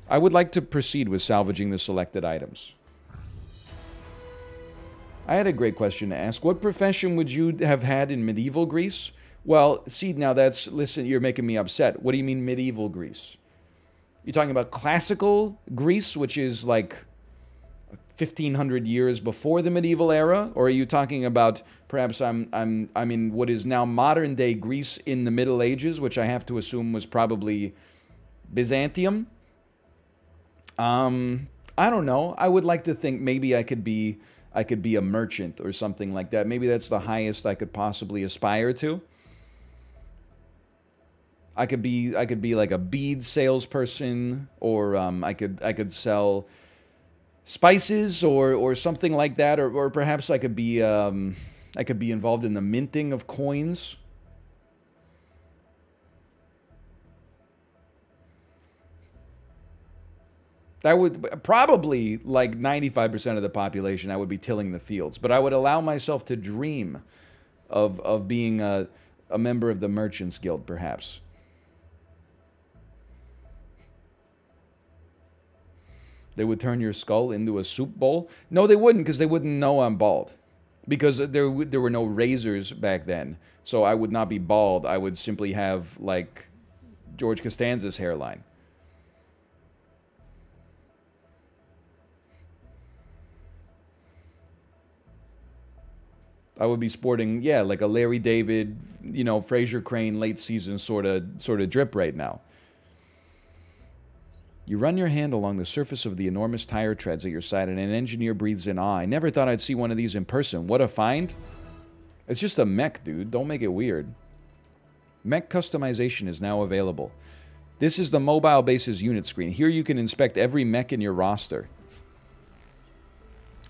I would like to proceed with salvaging the selected items. I had a great question to ask. What profession would you have had in medieval Greece? Well, see, now that's... Listen, you're making me upset. What do you mean medieval Greece? You're talking about classical Greece, which is like 1,500 years before the medieval era? Or are you talking about perhaps I'm in what is now modern-day Greece in the Middle Ages, which I have to assume was probably Byzantium? I don't know. I would like to think maybe I could be a merchant or something like that. Maybe that's the highest I could possibly aspire to. I could be like a bead salesperson, or I could sell spices or something like that, or perhaps I could be involved in the minting of coins. That would probably, like 95% of the population, I would be tilling the fields. But I would allow myself to dream of being a member of the Merchants Guild, perhaps. They would turn your skull into a soup bowl? No, they wouldn't, because they wouldn't know I'm bald. Because there were no razors back then. So I would not be bald. I would simply have, like, George Costanza's hairline. I would be sporting, yeah, like a Larry David, you know, Fraser Crane late season sort of drip right now. You run your hand along the surface of the enormous tire treads at your side, and an engineer breathes in awe. I never thought I'd see one of these in person. What a find. It's just a mech, dude. Don't make it weird. Mech customization is now available. This is the mobile bases unit screen. Here you can inspect every mech in your roster.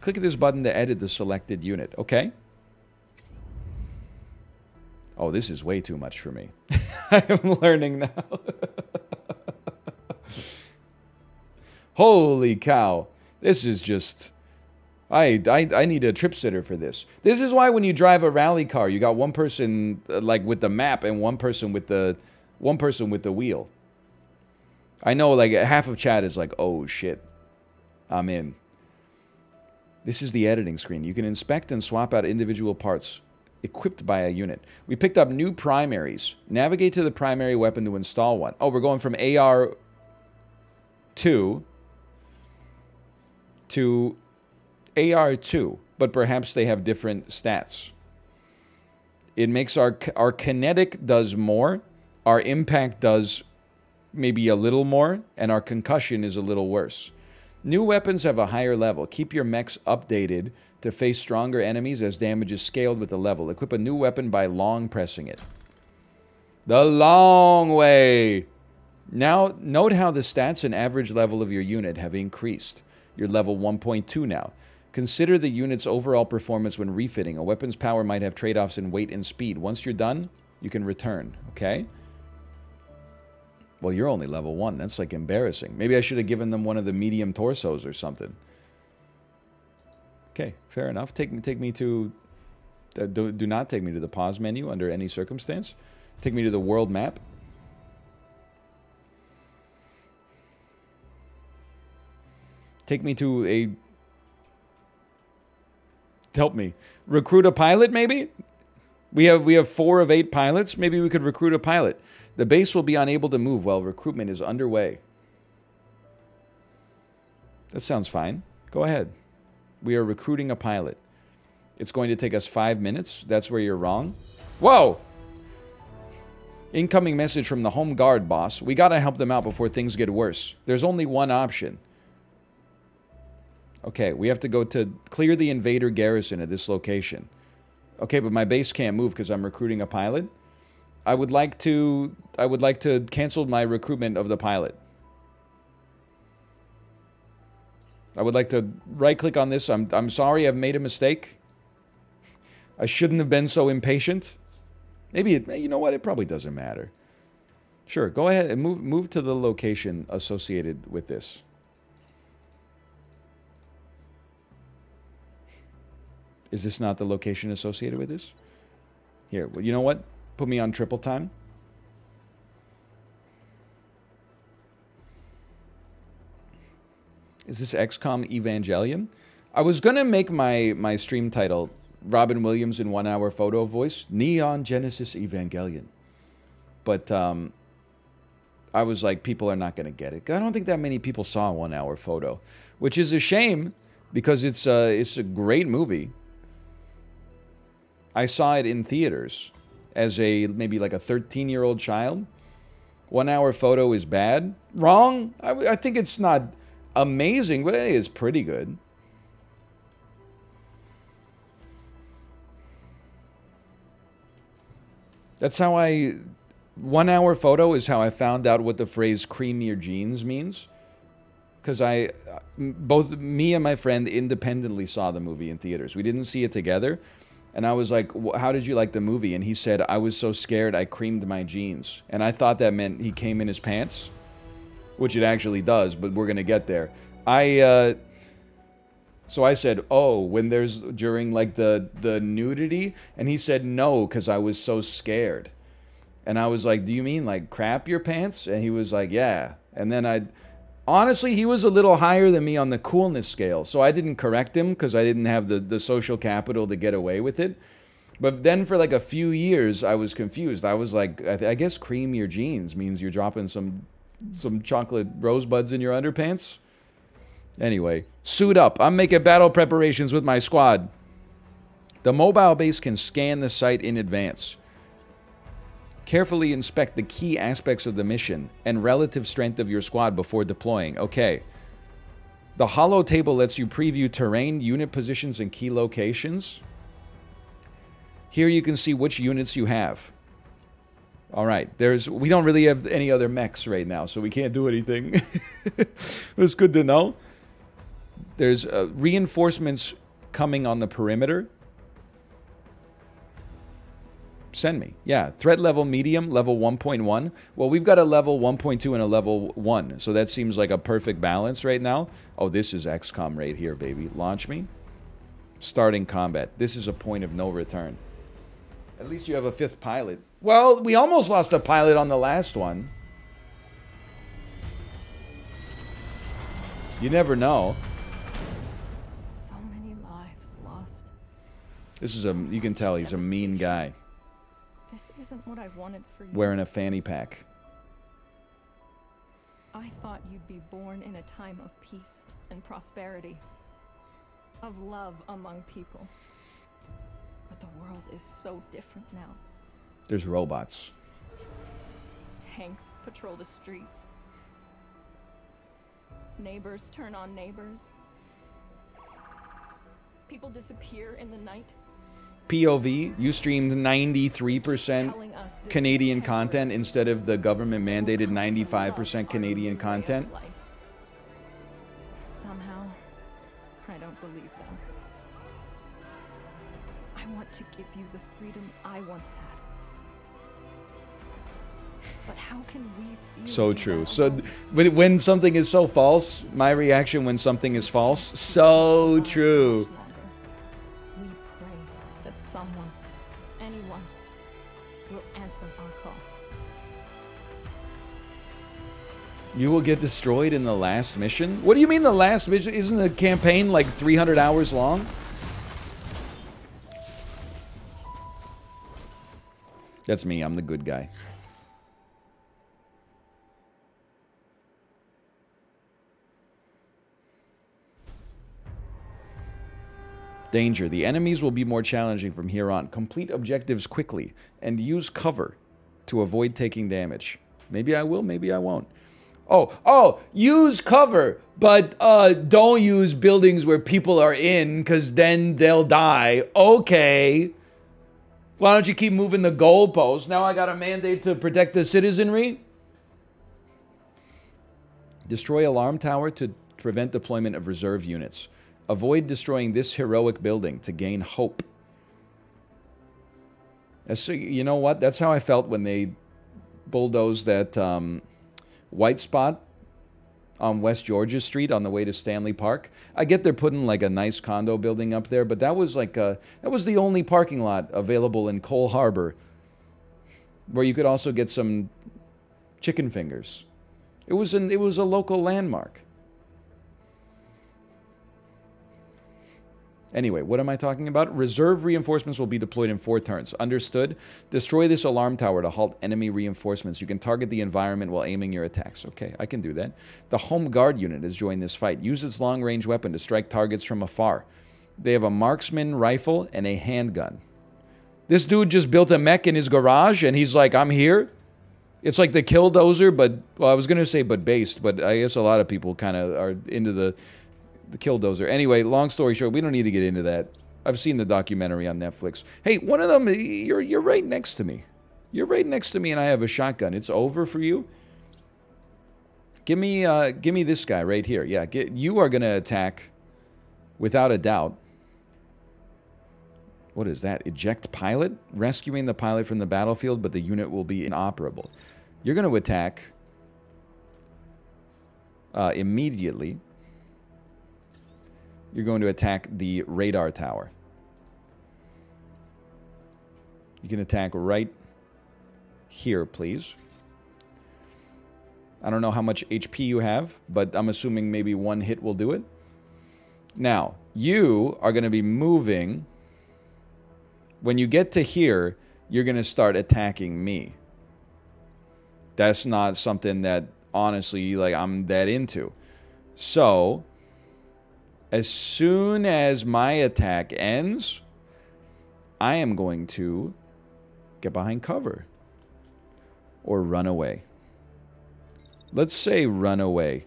Click this button to edit the selected unit. Okay. Oh, this is way too much for me. I am learning now. Holy cow. This is just... I need a trip sitter for this. This is why when you drive a rally car, you got one person like with the map and one person with the wheel. I know like half of chat is like, "Oh shit. I'm in." This is the editing screen. You can inspect and swap out individual parts equipped by a unit. We picked up new primaries. Navigate to the primary weapon to install one. Oh, we're going from AR2 to AR2, but perhaps they have different stats. It makes our kinetic does more, our impact does maybe a little more, and our concussion is a little worse. New weapons have a higher level. Keep your mechs updated to face stronger enemies as damage is scaled with the level. Equip a new weapon by long pressing it. The long way! Now, note how the stats and average level of your unit have increased. You're level 1.2 now. Consider the unit's overall performance when refitting. A weapon's power might have trade-offs in weight and speed. Once you're done, you can return, okay? Well, you're only level 1. That's, like, embarrassing. Maybe I should have given them one of the medium torsos or something. Okay, fair enough. Take me to... do not take me to the pause menu under any circumstance. Take me to the world map. Take me to a... Help me. Recruit a pilot, maybe? We have 4 of 8 pilots. Maybe we could recruit a pilot. The base will be unable to move while recruitment is underway. That sounds fine. Go ahead. We are recruiting a pilot. It's going to take us 5 minutes. That's where you're wrong. Whoa! Incoming message from the home guard, boss. We gotta help them out before things get worse. There's only one option. Okay, we have to go to clear the invader garrison at this location. Okay, but my base can't move because I'm recruiting a pilot. I would like to cancel my recruitment of the pilot. I would like to right-click on this. I'm sorry, I've made a mistake. I shouldn't have been so impatient. Maybe you know what? It probably doesn't matter. Sure, go ahead and move to the location associated with this. Is this not the location associated with this? Here, well, you know what? Put me on triple time. Is this XCOM Evangelion? I was gonna make my stream title Robin Williams in 1 hour photo voice, Neon Genesis Evangelion. But I was like, people are not gonna get it. I don't think that many people saw 1 hour photo, which is a shame because it's a great movie. I saw it in theaters as maybe like a 13-year-old child. 1 hour photo is bad. Wrong. I think it's not amazing, but it is pretty good. That's how 1 hour photo is how I found out what the phrase cream your jeans means. Because both me and my friend independently saw the movie in theaters. We didn't see it together. And I was like, how did you like the movie? And he said, I was so scared I creamed my jeans. And I thought that meant he came in his pants. Which it actually does, but we're going to get there. So I said, oh, when there's during like the nudity? And he said no, because I was so scared. And I was like, do you mean like crap your pants? And he was like, yeah. And then honestly, he was a little higher than me on the coolness scale. So I didn't correct him because I didn't have the social capital to get away with it. But then for like a few years, I was confused. I was like, I guess cream your jeans means you're dropping some chocolate rosebuds in your underpants. Anyway, suit up. I'm making battle preparations with my squad. The mobile base can scan the site in advance. Carefully inspect the key aspects of the mission and relative strength of your squad before deploying. Okay. The holo table lets you preview terrain, unit positions, and key locations. Here you can see which units you have. Alright, we don't really have any other mechs right now, so we can't do anything. It's good to know. There's reinforcements coming on the perimeter. Send me. Yeah, threat level medium, level 1.1. Well, we've got a level 1.2 and a level 1, so that seems like a perfect balance right now. Oh, this is XCOM right here, baby. Launch me. Starting combat. This is a point of no return. At least you have a 5th pilot. Well, we almost lost a pilot on the last one. You never know. So many lives lost. This is you can tell he's a mean guy. This isn't what I wanted for you. Wearing a fanny pack. I thought you'd be born in a time of peace and prosperity. Of love among people. But the world is so different now. There's robots. Tanks patrol the streets. Neighbors turn on neighbors. People disappear in the night. POV, you streamed 93% Canadian content instead of the government mandated 95% Canadian content. Somehow, I don't believe them. I want to give you the freedom I once had. But how can we feel so true. So when something is so false, my reaction when something is false, so true. We pray that someone, anyone, will answer our call. You will get destroyed in the last mission? What do you mean the last mission? Isn't the campaign like 300 hours long? That's me. I'm the good guy. Danger. The enemies will be more challenging from here on. Complete objectives quickly and use cover to avoid taking damage. Maybe I will, maybe I won't. Oh, use cover, but don't use buildings where people are in, because then they'll die. Okay. Why don't you keep moving the goalposts? Now I got a mandate to protect the citizenry? Destroy alarm tower to prevent deployment of reserve units. Avoid destroying this heroic building to gain hope. So, you know what? That's how I felt when they bulldozed that white spot on West Georgia Street on the way to Stanley Park. I get they're putting like a nice condo building up there, but that was like that was the only parking lot available in Cole Harbor where you could also get some chicken fingers. It was a local landmark. Anyway, what am I talking about? Reserve reinforcements will be deployed in 4 turns. Understood? Destroy this alarm tower to halt enemy reinforcements. You can target the environment while aiming your attacks. Okay, I can do that. The home guard unit has joined this fight. Use its long-range weapon to strike targets from afar. They have a marksman rifle and a handgun. This dude just built a mech in his garage, and he's like, I'm here. It's like the Killdozer, but, well, I was going to say but based, but I guess a lot of people kind of are into the Killdozer. Anyway, long story short, we don't need to get into that. I've seen the documentary on Netflix. Hey, one of them, you're right next to me. You're right next to me, and I have a shotgun. It's over for you. Give me this guy right here. Yeah, you are gonna attack, without a doubt. What is that? Eject pilot, rescuing the pilot from the battlefield, but the unit will be inoperable. You're gonna attack immediately. You're going to attack the radar tower. You can attack right here, please. I don't know how much HP you have, but I'm assuming maybe 1 hit will do it. Now, you are going to be moving. When you get to here, you're going to start attacking me. That's not something that, honestly, like, I'm that into. So, as soon as my attack ends, I am going to get behind cover. Or run away. Let's say run away.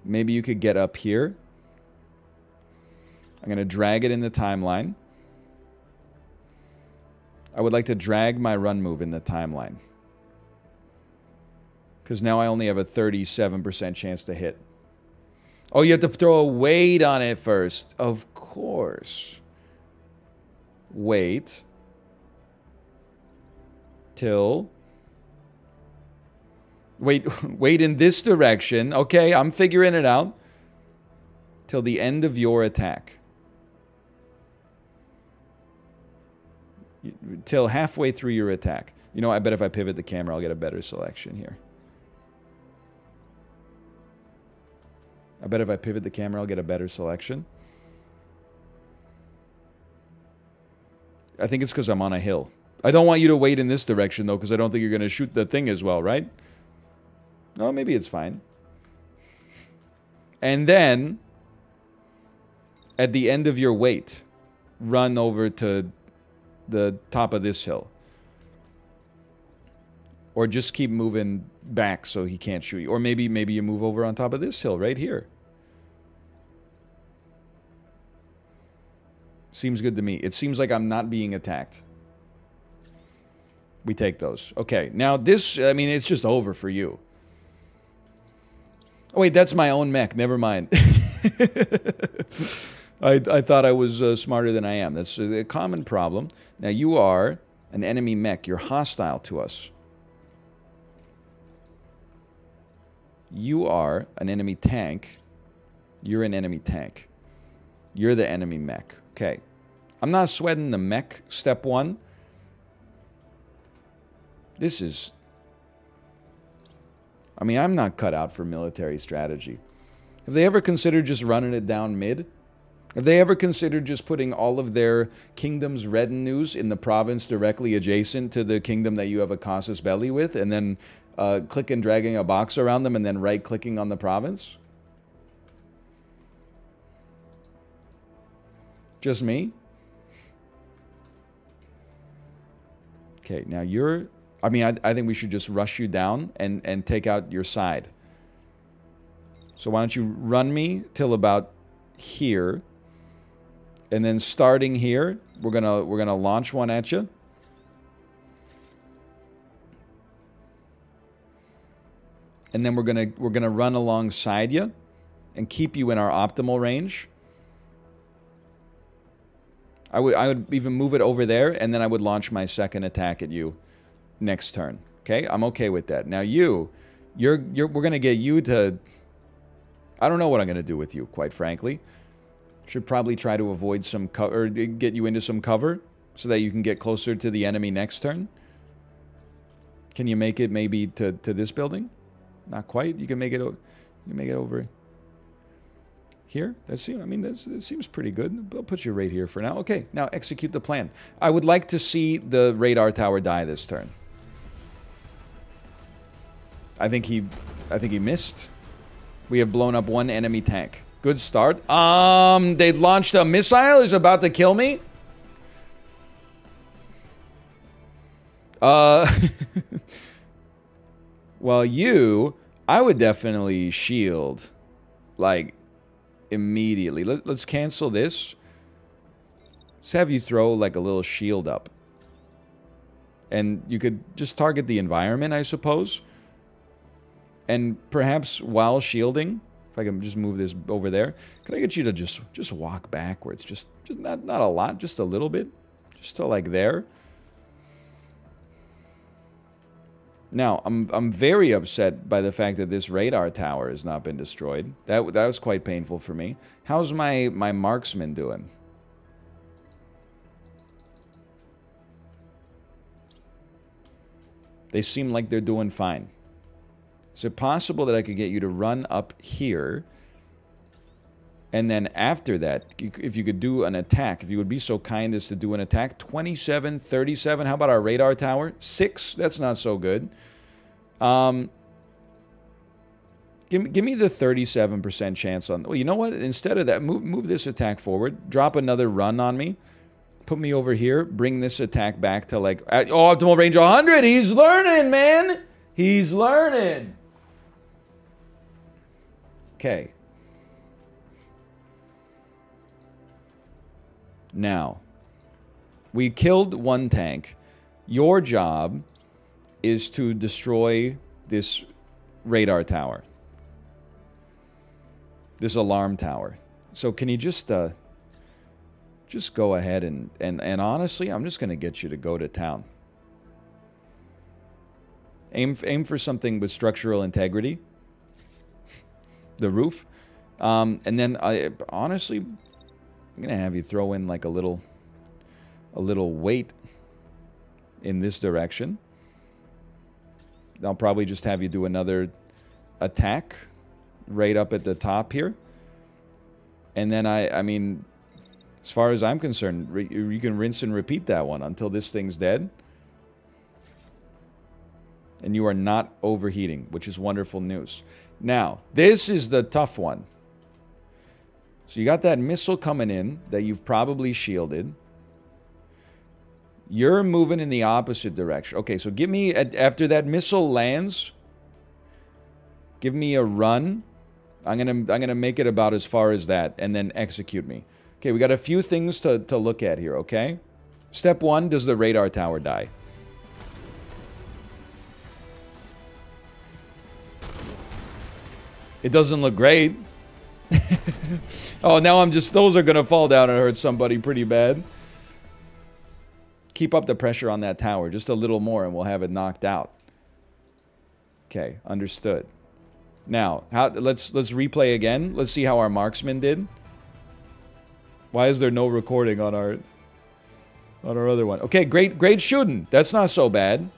Maybe you could get up here. I'm going to drag it in the timeline. I would like to drag my run move in the timeline. Because now I only have a 37% chance to hit. Oh, you have to throw a weight on it first. Of course. Wait. Till. Wait in this direction. Okay, I'm figuring it out. Till the end of your attack. Till halfway through your attack. You know, I bet if I pivot the camera, I'll get a better selection here. I bet if I pivot the camera, I'll get a better selection. I think it's because I'm on a hill. I don't want you to wait in this direction, though, because I don't think you're going to shoot the thing as well, right? No, maybe it's fine. And then, at the end of your wait, run over to the top of this hill. Or just keep moving back so he can't shoot you. Or maybe you move over on top of this hill right here. Seems good to me. It seems like I'm not being attacked. We take those. Okay, now this, I mean, it's just over for you. Oh, wait, that's my own mech. Never mind. I thought I was smarter than I am. That's a common problem. Now, you are an enemy mech. You're hostile to us. You are an enemy tank. You're an enemy tank. You're the enemy mech. Okay. I'm not sweating the mech, step 1. This is... I mean, I'm not cut out for military strategy. Have they ever considered just running it down mid? Have they ever considered just putting all of their kingdom's retinues in the province directly adjacent to the kingdom that you have a casus belli with, and then click and dragging a box around them and then right-clicking on the province? Just me? Okay, now you're... I mean, I think we should just rush you down and take out your side. So why don't you run me till about here. And then starting here, we're gonna launch one at you. And then we're gonna run alongside you and keep you in our optimal range. I would even move it over there, and then I would launch my second attack at you next turn. Okay, I'm okay with that. Now we're gonna get you to. I don't know what I'm gonna do with you, quite frankly. Should probably try to avoid some cover, or get you into some cover, so that you can get closer to the enemy next turn. Can you make it maybe to this building? Not quite. You can make it. You can make it over Here? I mean, that seems pretty good. I'll put you right here for now. Okay, now execute the plan. I would like to see the radar tower die this turn. I think he missed. We have blown up one enemy tank. Good start. They launched a missile. Is about to kill me. Well, I would definitely shield, like, immediately. Let's cancel this. Let's have you throw, like, a little shield up. And you could just target the environment, I suppose. And perhaps while shielding, if I can just move this over there, can I get you to just walk backwards? Just not a lot, just a little bit. Just to, like, there. Now, I'm very upset by the fact that this radar tower has not been destroyed. That was quite painful for me. How's my marksman doing? They seem like they're doing fine. Is it possible that I could get you to run up here? And then after that, if you could do an attack, if you would be so kind as to do an attack. 27, 37. How about our radar tower? 6. That's not so good. Give me the 37% chance on... Well, you know what? Instead of that, move this attack forward. Drop another run on me. Put me over here. Bring this attack back to, like... Oh, optimal range 100. He's learning, man. He's learning. Okay. Now, we killed one tank. Your job is to destroy this radar tower. This alarm tower. So can you just go ahead and honestly, I'm just going to get you to go to town. Aim for something with structural integrity. The roof. And then honestly, I'm going to have you throw in like a little weight in this direction. I'll probably just have you do another attack right up at the top here. And then I mean, as far as I'm concerned, you can rinse and repeat that one until this thing's dead. And you are not overheating, which is wonderful news. Now, this is the tough one. So you got that missile coming in that you've probably shielded. You're moving in the opposite direction. Okay, so give me, after that missile lands, give me a run. I'm gonna make it about as far as that, and then execute me. Okay, we got a few things to look at here, okay? Step 1, does the radar tower die? It doesn't look great. Oh, now those are gonna fall down and hurt somebody pretty bad. Keep up the pressure on that tower, just a little more and we'll have it knocked out. Okay, understood. Now, let's replay again. Let's see how our marksman did. Why is there no recording on our other one? Okay, great shooting. That's not so bad.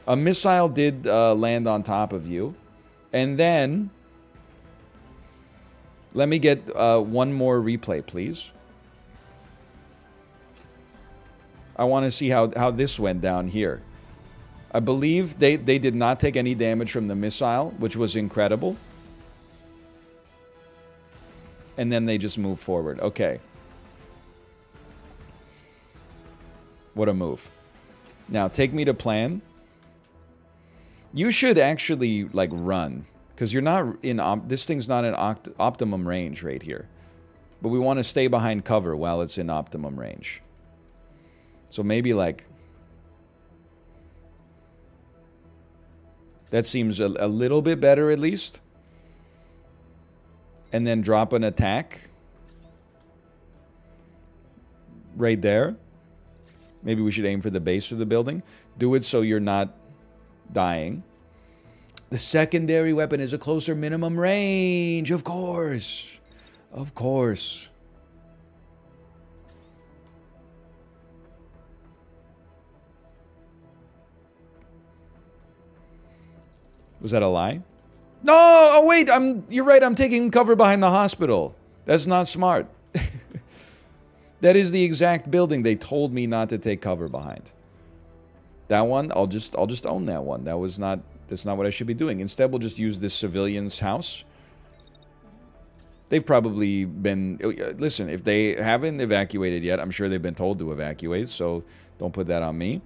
A missile did land on top of you. And then let me get one more replay, please. I want to see how this went down here. I believe they did not take any damage from the missile, which was incredible. And then they just move forward. Okay. What a move. Now, take me to plan. You should actually, like, run. Because you're not in... this thing's not in optimum range right here. But we want to stay behind cover while it's in optimum range. So maybe, like... that seems a little bit better, at least. And then drop an attack. Right there. Maybe we should aim for the base of the building. Do it so you're not dying. The secondary weapon is a closer minimum range. Of course. Of course. Was that a lie? No! Oh, wait! You're right, I'm taking cover behind the hospital. That's not smart. That is the exact building they told me not to take cover behind. That one, I'll just own that one. That's not what I should be doing. Instead, we'll just use this civilian's house. They've probably been... Listen, if they haven't evacuated yet, I'm sure they've been told to evacuate, so don't put that on me.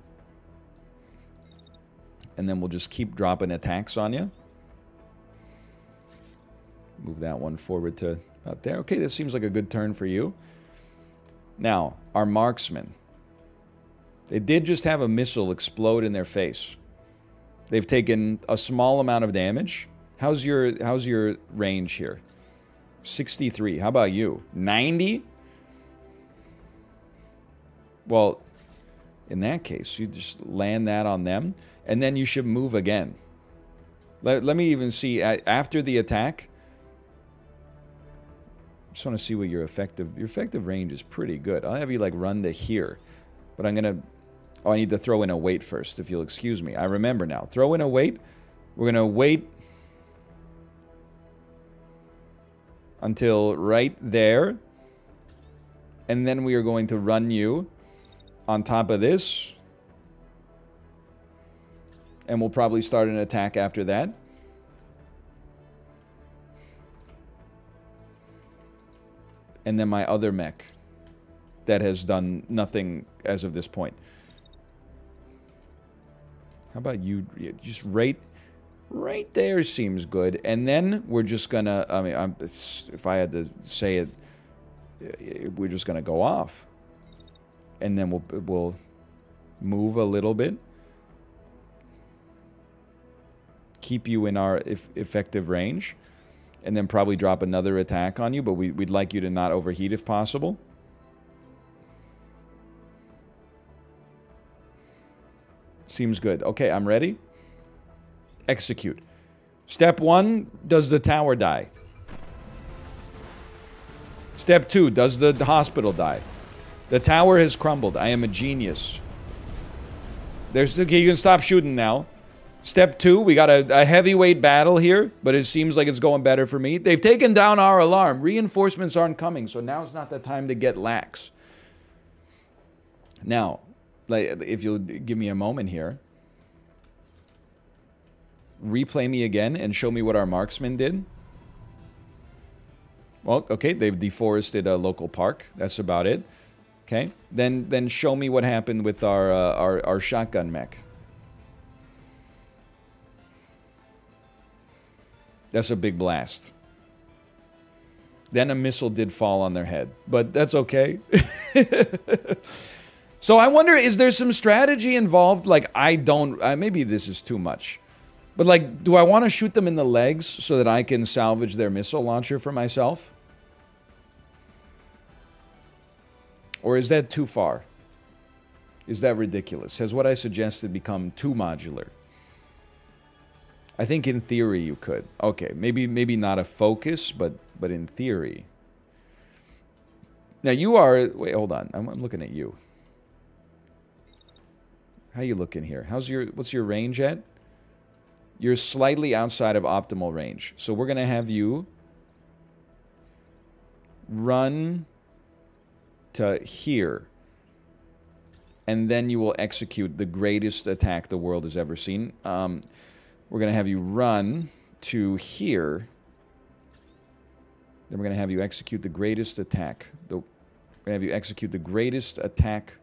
And then we'll just keep dropping attacks on you. Move that one forward to about there. Okay, this seems like a good turn for you. Now, our marksmen. They did just have a missile explode in their face. They've taken a small amount of damage. How's your range here? 63. How about you? 90? Well, in that case, you just land that on them, and then you should move again. Let me even see, after the attack... Just want to see what your effective range is pretty good. I'll have you like run to here, but I'm gonna... Oh, I need to throw in a weight first, if you'll excuse me. I remember now. Throw in a weight. We're gonna wait until right there, and then we are going to run you on top of this, and we'll probably start an attack after that. And then my other mech that has done nothing as of this point. How about you? Just right there seems good. And then we're just gonna, I mean, if I had to say it, we're just gonna go off. And then we'll move a little bit. Keep you in our effective range. And then probably drop another attack on you, but we'd like you to not overheat if possible. Seems good. Okay, I'm ready. Execute. Step 1, does the tower die? Step 2, does the hospital die? The tower has crumbled. I am a genius. Okay, you can stop shooting now. Step 2, we got a heavyweight battle here, but it seems like it's going better for me. They've taken down our alarm. Reinforcements aren't coming, so now's not the time to get lax. Now, if you'll give me a moment here. Replay me again and show me what our marksmen did. Well, okay, they've deforested a local park. That's about it. Okay, then show me what happened with our shotgun mech. That's a big blast. Then a missile did fall on their head, but that's okay. So I wonder, is there some strategy involved? Like, maybe this is too much. But like, do I want to shoot them in the legs so that I can salvage their missile launcher for myself? Or is that too far? Is that ridiculous? Has what I suggested become too modular? I think in theory you could. Okay, maybe not a focus, but in theory. Now you are... Wait, hold on. I'm looking at you. How you looking here? What's your range at? You're slightly outside of optimal range. So we're going to have you run to here. And then you will execute the greatest attack the world has ever seen. We're going to have you run to here. Then we're going to have you execute the greatest attack. We're going to have you execute the greatest attack.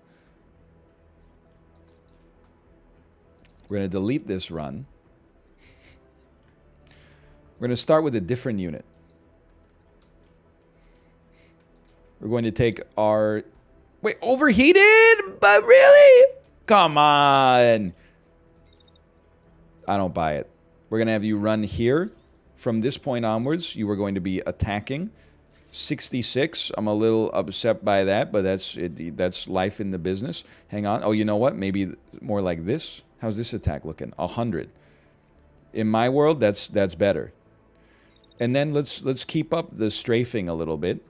We're going to delete this run. We're going to start with a different unit. We're going to take our... Wait, overheated? But really? Come on. I don't buy it. We're going to have you run here. From this point onwards, you are going to be attacking. 66. I'm a little upset by that, but that's life in the business. Hang on. Oh, you know what? Maybe more like this. How's this attack looking? 100. In my world, that's better. And then let's keep up the strafing a little bit.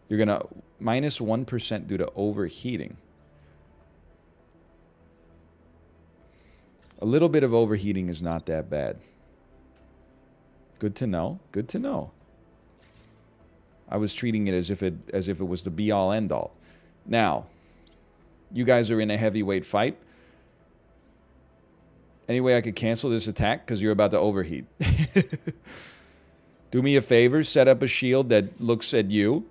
You're going to minus 1% due to overheating. A little bit of overheating is not that bad. Good to know. Good to know. I was treating it as if it was the be-all, end-all. Now, you guys are in a heavyweight fight. Any way I could cancel this attack? Because you're about to overheat. Do me a favor, set up a shield that looks at you.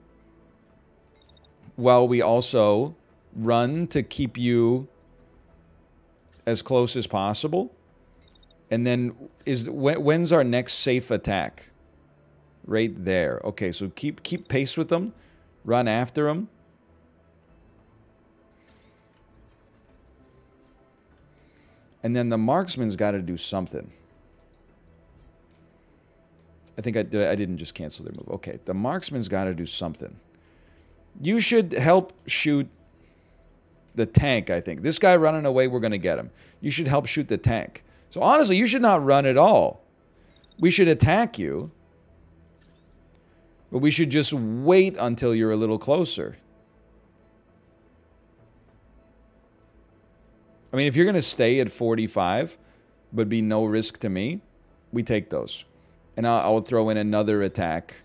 While we also run to keep you as close as possible. And then, when's our next safe attack? Right there. Okay, so keep pace with them. Run after them. And then the marksman's got to do something. I think I didn't just cancel their move. Okay, the marksman's got to do something. You should help shoot the tank, I think. This guy running away, we're going to get him. You should help shoot the tank. So honestly, you should not run at all. We should attack you. But we should just wait until you're a little closer. I mean, if you're going to stay at 45, but be no risk to me, we take those. And I'll throw in another attack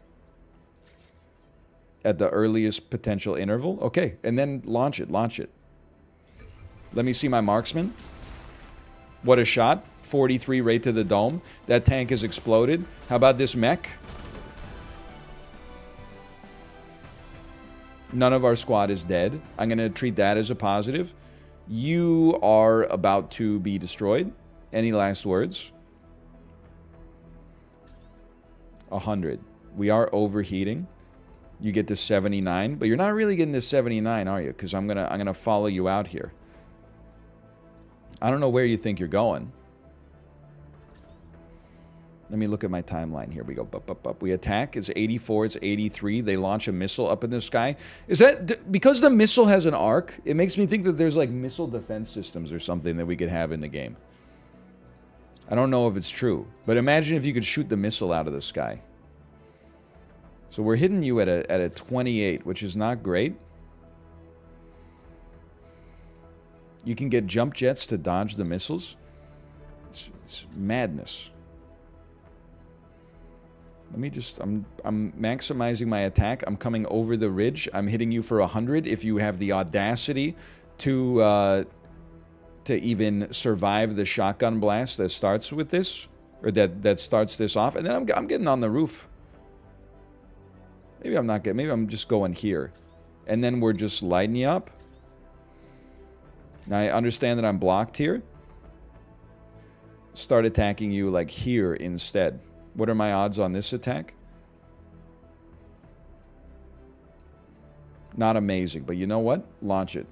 at the earliest potential interval. Okay, and then launch it, launch it. Let me see my marksman. What a shot. 43 right to the dome. That tank has exploded. How about this mech? None of our squad is dead. I'm going to treat that as a positive. You are about to be destroyed. Any last words? 100. We are overheating. You get to 79, but you're not really getting to 79, are you? Because I'm gonna follow you out here. I don't know where you think you're going. Let me look at my timeline. Here we go. We attack. It's 84. It's 83. They launch a missile up in the sky. Is that because the missile has an arc? It makes me think that there's like missile defense systems or something that we could have in the game. I don't know if it's true, but imagine if you could shoot the missile out of the sky. So we're hitting you at a 28, which is not great. You can get jump jets to dodge the missiles. It's madness. Let me just, I'm maximizing my attack. I'm coming over the ridge. I'm hitting you for 100. If you have the audacity to even survive the shotgun blast that starts with this, or that starts this off, and then I'm getting on the roof. Maybe I'm not getting, maybe I'm just going here. And then we're just lighting you up. Now I understand that I'm blocked here. Start attacking you like here instead. What are my odds on this attack? Not amazing, but you know what? Launch it.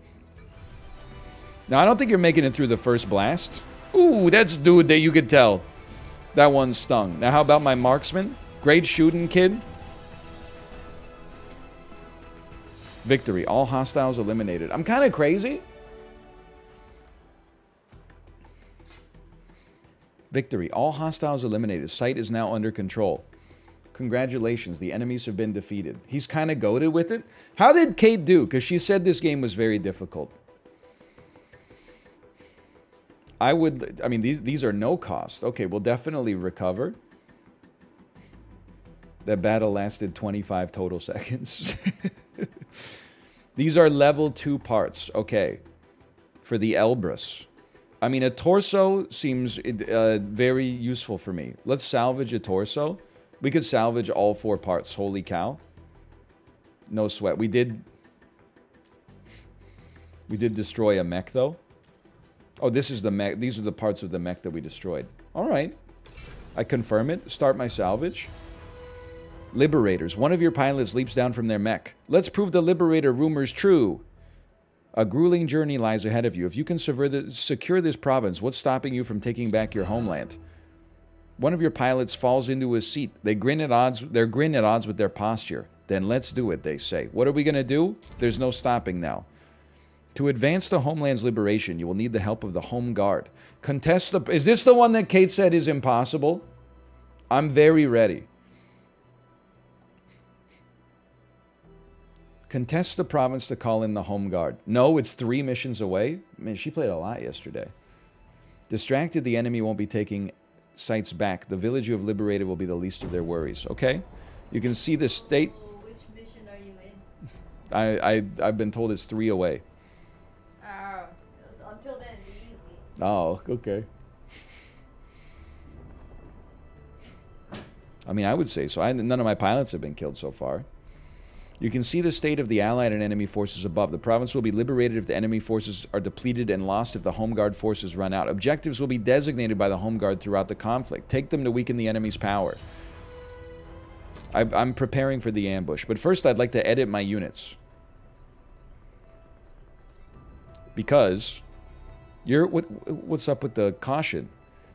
Now, I don't think you're making it through the first blast. Ooh, that's dude that you could tell. That one stung. Now, how about my marksman? Great shooting, kid. Victory. All hostiles eliminated. I'm kind of crazy. Victory. All hostiles eliminated. Site is now under control. Congratulations. The enemies have been defeated. He's kind of goated with it. How did Kate do? Because she said this game was very difficult. I mean, these are no cost. Okay, we'll definitely recover. That battle lasted 25 total seconds. These are level 2 parts. Okay. For the Elbrus. I mean, a torso seems very useful for me. Let's salvage a torso. We could salvage all 4 parts. Holy cow. No sweat. We did destroy a mech, though. Oh, this is the mech. These are the parts of the mech that we destroyed. All right. I confirm it. Start my salvage. Liberators. One of your pilots leaps down from their mech. Let's prove the Liberator rumors true. A grueling journey lies ahead of you. If you can secure this province, what's stopping you from taking back your homeland? One of your pilots falls into his seat. They grin at odds. They're grin at odds with their posture. Then let's do it, they say. What are we going to do? There's no stopping now. To advance the homeland's liberation, you will need the help of the Home Guard. Contest the... Is this the one that Kate said is impossible? I'm very ready. Contest the province to call in the Home Guard. No, it's 3 missions away. Man, she played a lot yesterday. Distracted, the enemy won't be taking sites back. The village you have liberated will be the least of their worries. Okay? You can see the state... Which I've been told it's 3 away. Until then, it's easy. Oh, okay. I mean, I would say so. None of my pilots have been killed so far. You can see the state of the Allied and enemy forces above. The province will be liberated if the enemy forces are depleted and lost if the Home Guard forces run out. Objectives will be designated by the Home Guard throughout the conflict. Take them to weaken the enemy's power. I'm preparing for the ambush. But first, I'd like to edit my units. Because... what's up with the caution?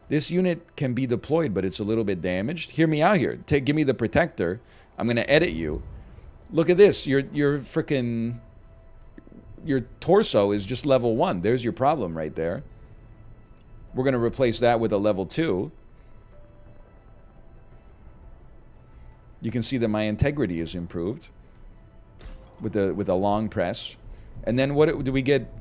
This unit can be deployed, but it's a little bit damaged. Hear me out here. Give me the protector. I'm going to edit you. Look at this. Your freaking... Your torso is just level 1. There's your problem right there. We're going to replace that with a level 2. You can see that my integrity is improved. With a long press. And then what do we get?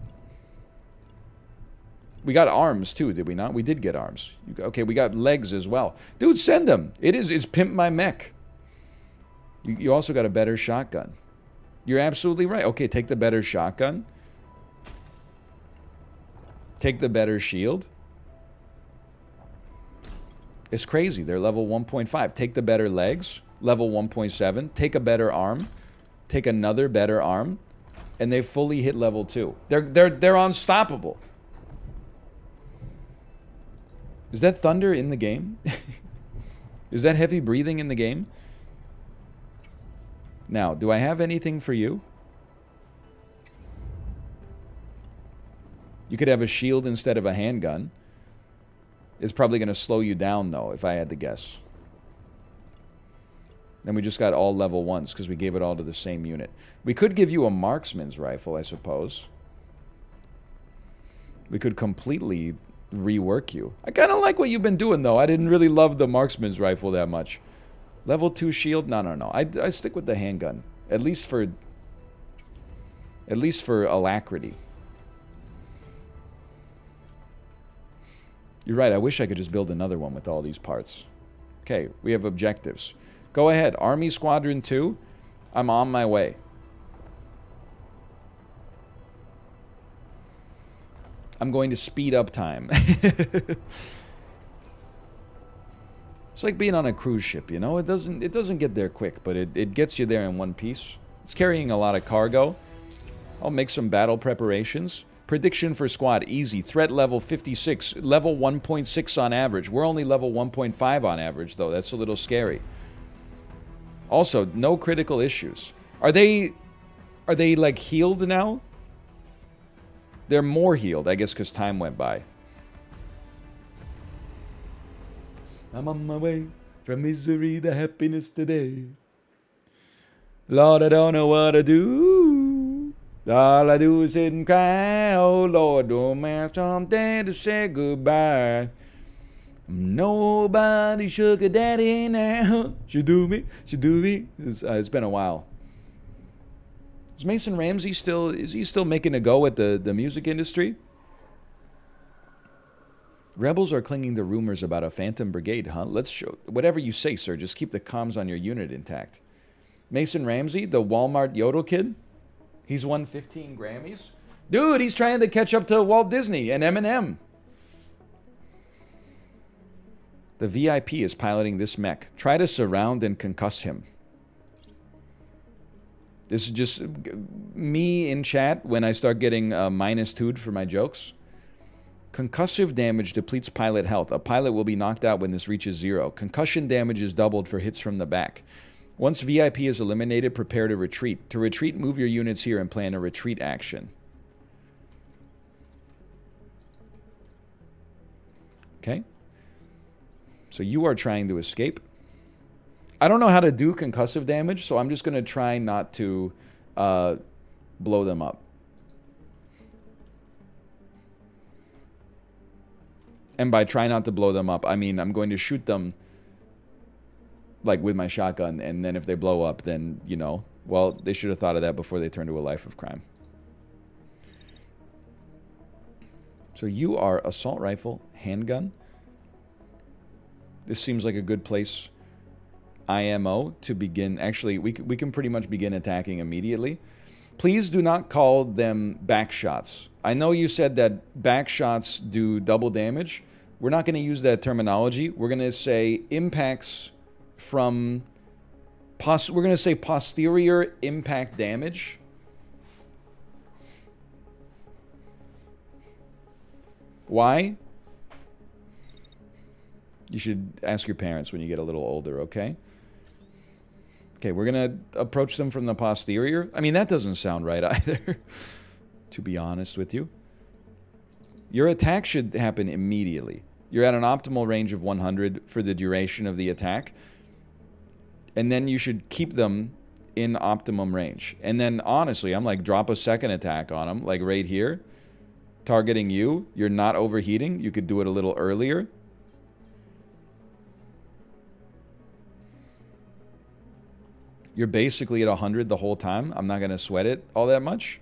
We got arms too, did we not? We did get arms. Okay, we got legs as well. Dude, send them. It's pimp my mech. You also got a better shotgun. You're absolutely right. Okay, take the better shotgun. Take the better shield. It's crazy. They're level 1.5. Take the better legs. Level 1.7. Take a better arm. Take another better arm. And they fully hit level 2. They're unstoppable. Is that thunder in the game? Is that heavy breathing in the game? Now, do I have anything for you? You could have a shield instead of a handgun. It's probably going to slow you down, though, if I had to guess. Then we just got all level 1s because we gave it all to the same unit. We could give you a marksman's rifle, I suppose. We could completely rework you. I kind of like what you've been doing, though. I didn't really love the marksman's rifle that much. Level 2 shield? No. I stick with the handgun. At least for alacrity. You're right, I wish I could just build another one with all these parts. Okay, we have objectives. Go ahead, Army Squadron 2. I'm on my way. I'm going to speed up time. It's like being on a cruise ship, you know? It doesn't get there quick, but it gets you there in one piece. It's carrying a lot of cargo. I'll make some battle preparations. Prediction for squad, easy. Threat level 56, level 1.6 on average. We're only level 1.5 on average, though. That's a little scary. Also, no critical issues. Are they like healed now? They're more healed, I guess, because time went by. I'm on my way from misery to happiness today. Lord, I don't know what to do. All I do is sit and cry. Oh, Lord, don't have something to say goodbye. Nobody sugar daddy now. She do me. It's been a while. Is Mason Ramsey still making a go at the music industry? Rebels are clinging to rumors about a Phantom Brigade, huh? Let's show... Whatever you say, sir. Just keep the comms on your unit intact. Mason Ramsey, the Walmart Yodel kid? He's won 15 Grammys? Dude, he's trying to catch up to Walt Disney and Eminem. The VIP is piloting this mech. Try to surround and concuss him. This is just me in chat when I start getting -2'd for my jokes. Concussive damage depletes pilot health. A pilot will be knocked out when this reaches 0. Concussion damage is doubled for hits from the back. Once VIP is eliminated, prepare to retreat. To retreat, move your units here and plan a retreat action. Okay. So you are trying to escape. I don't know how to do concussive damage, so I'm just going to try not to blow them up. And by try not to blow them up, I mean I'm going to shoot them like with my shotgun, and then if they blow up, then, you know, well, they should have thought of that before they turned to a life of crime. So you are assault rifle, handgun. This seems like a good place, IMO, to begin. Actually, we can pretty much begin attacking immediately. Please do not call them back shots. I know you said that back shots do double damage. We're not going to use that terminology. We're going to say impacts from... we're going to say posterior impact damage. Why? You should ask your parents when you get a little older, okay? Okay, we're going to approach them from the posterior. I mean, that doesn't sound right either, to be honest with you. Your attack should happen immediately. You're at an optimal range of 100 for the duration of the attack. And then you should keep them in optimum range. And then, honestly, I'm like, drop a second attack on them, like right here. Targeting you. You're not overheating. You could do it a little earlier. You're basically at 100 the whole time. I'm not going to sweat it all that much.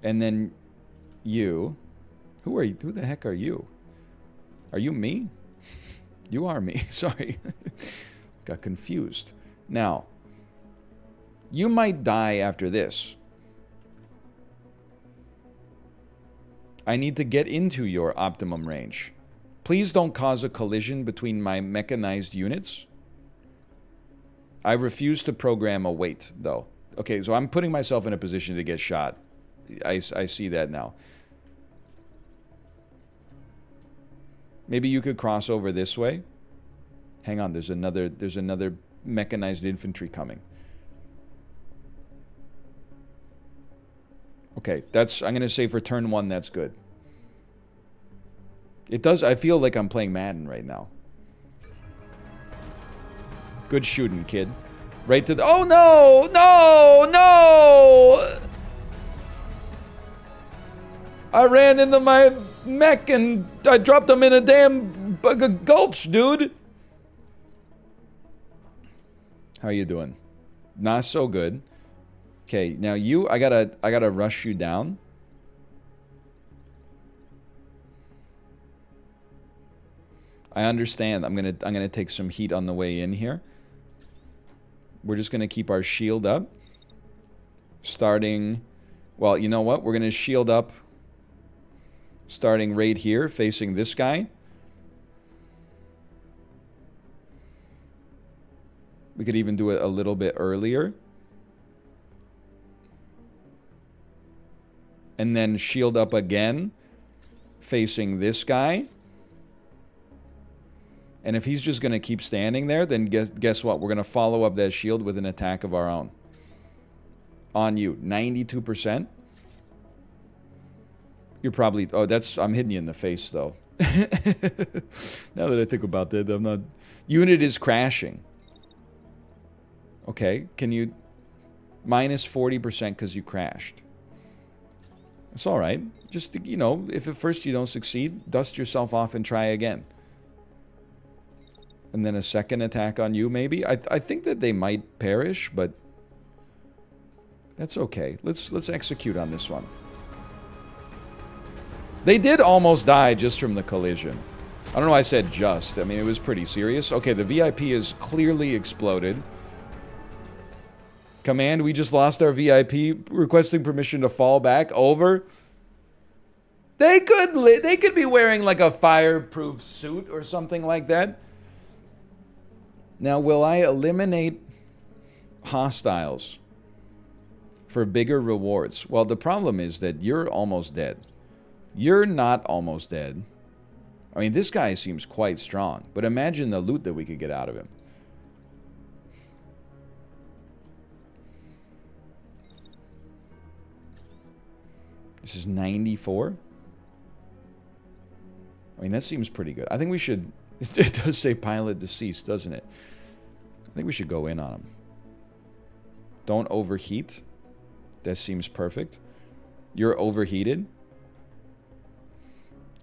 And then you. Who are you? Who the heck are you? Are you me? You are me. Sorry. Got confused. Now, you might die after this. I need to get into your optimum range. Please don't cause a collision between my mechanized units. I refuse to program a wait, though. Okay, so I'm putting myself in a position to get shot. I see that now. Maybe you could cross over this way. Hang on, there's another mechanized infantry coming. Okay, I'm going to say for turn 1, that's good. It does, I feel like I'm playing Madden right now. Good shooting, kid. Right to the, oh no! No! No! I ran into my mech and I dropped him in a damn gulch, dude. How you doing? Not so good. Okay, now you, I gotta rush you down. I understand. I'm gonna take some heat on the way in here. We're just gonna keep our shield up. Starting, well, you know what? We're gonna shield up. Starting right here, facing this guy. We could even do it a little bit earlier. And then shield up again, facing this guy. And if he's just going to keep standing there, then guess what? We're going to follow up that shield with an attack of our own. On you. 92%. You're probably... Oh, that's... I'm hitting you in the face, though. Now that I think about that, I'm not... Unit is crashing. Okay, can you... Minus 40% because you crashed. It's alright. Just, you know, if at first you don't succeed, dust yourself off and try again. And then a second attack on you, maybe? I think that they might perish, but... That's okay. Let's execute on this one. They did almost die just from the collision. I don't know why I said just. I mean, it was pretty serious. Okay, the VIP is clearly exploded. Command, we just lost our VIP. Requesting permission to fall back. Over. They could be wearing like a fireproof suit or something like that. Now, will I eliminate hostiles for bigger rewards? Well, the problem is that you're almost dead. You're not almost dead. I mean, this guy seems quite strong, but imagine the loot that we could get out of him. This is 94. I mean, that seems pretty good. I think we should... It does say pilot deceased, doesn't it? I think we should go in on him. Don't overheat. That seems perfect. You're overheated.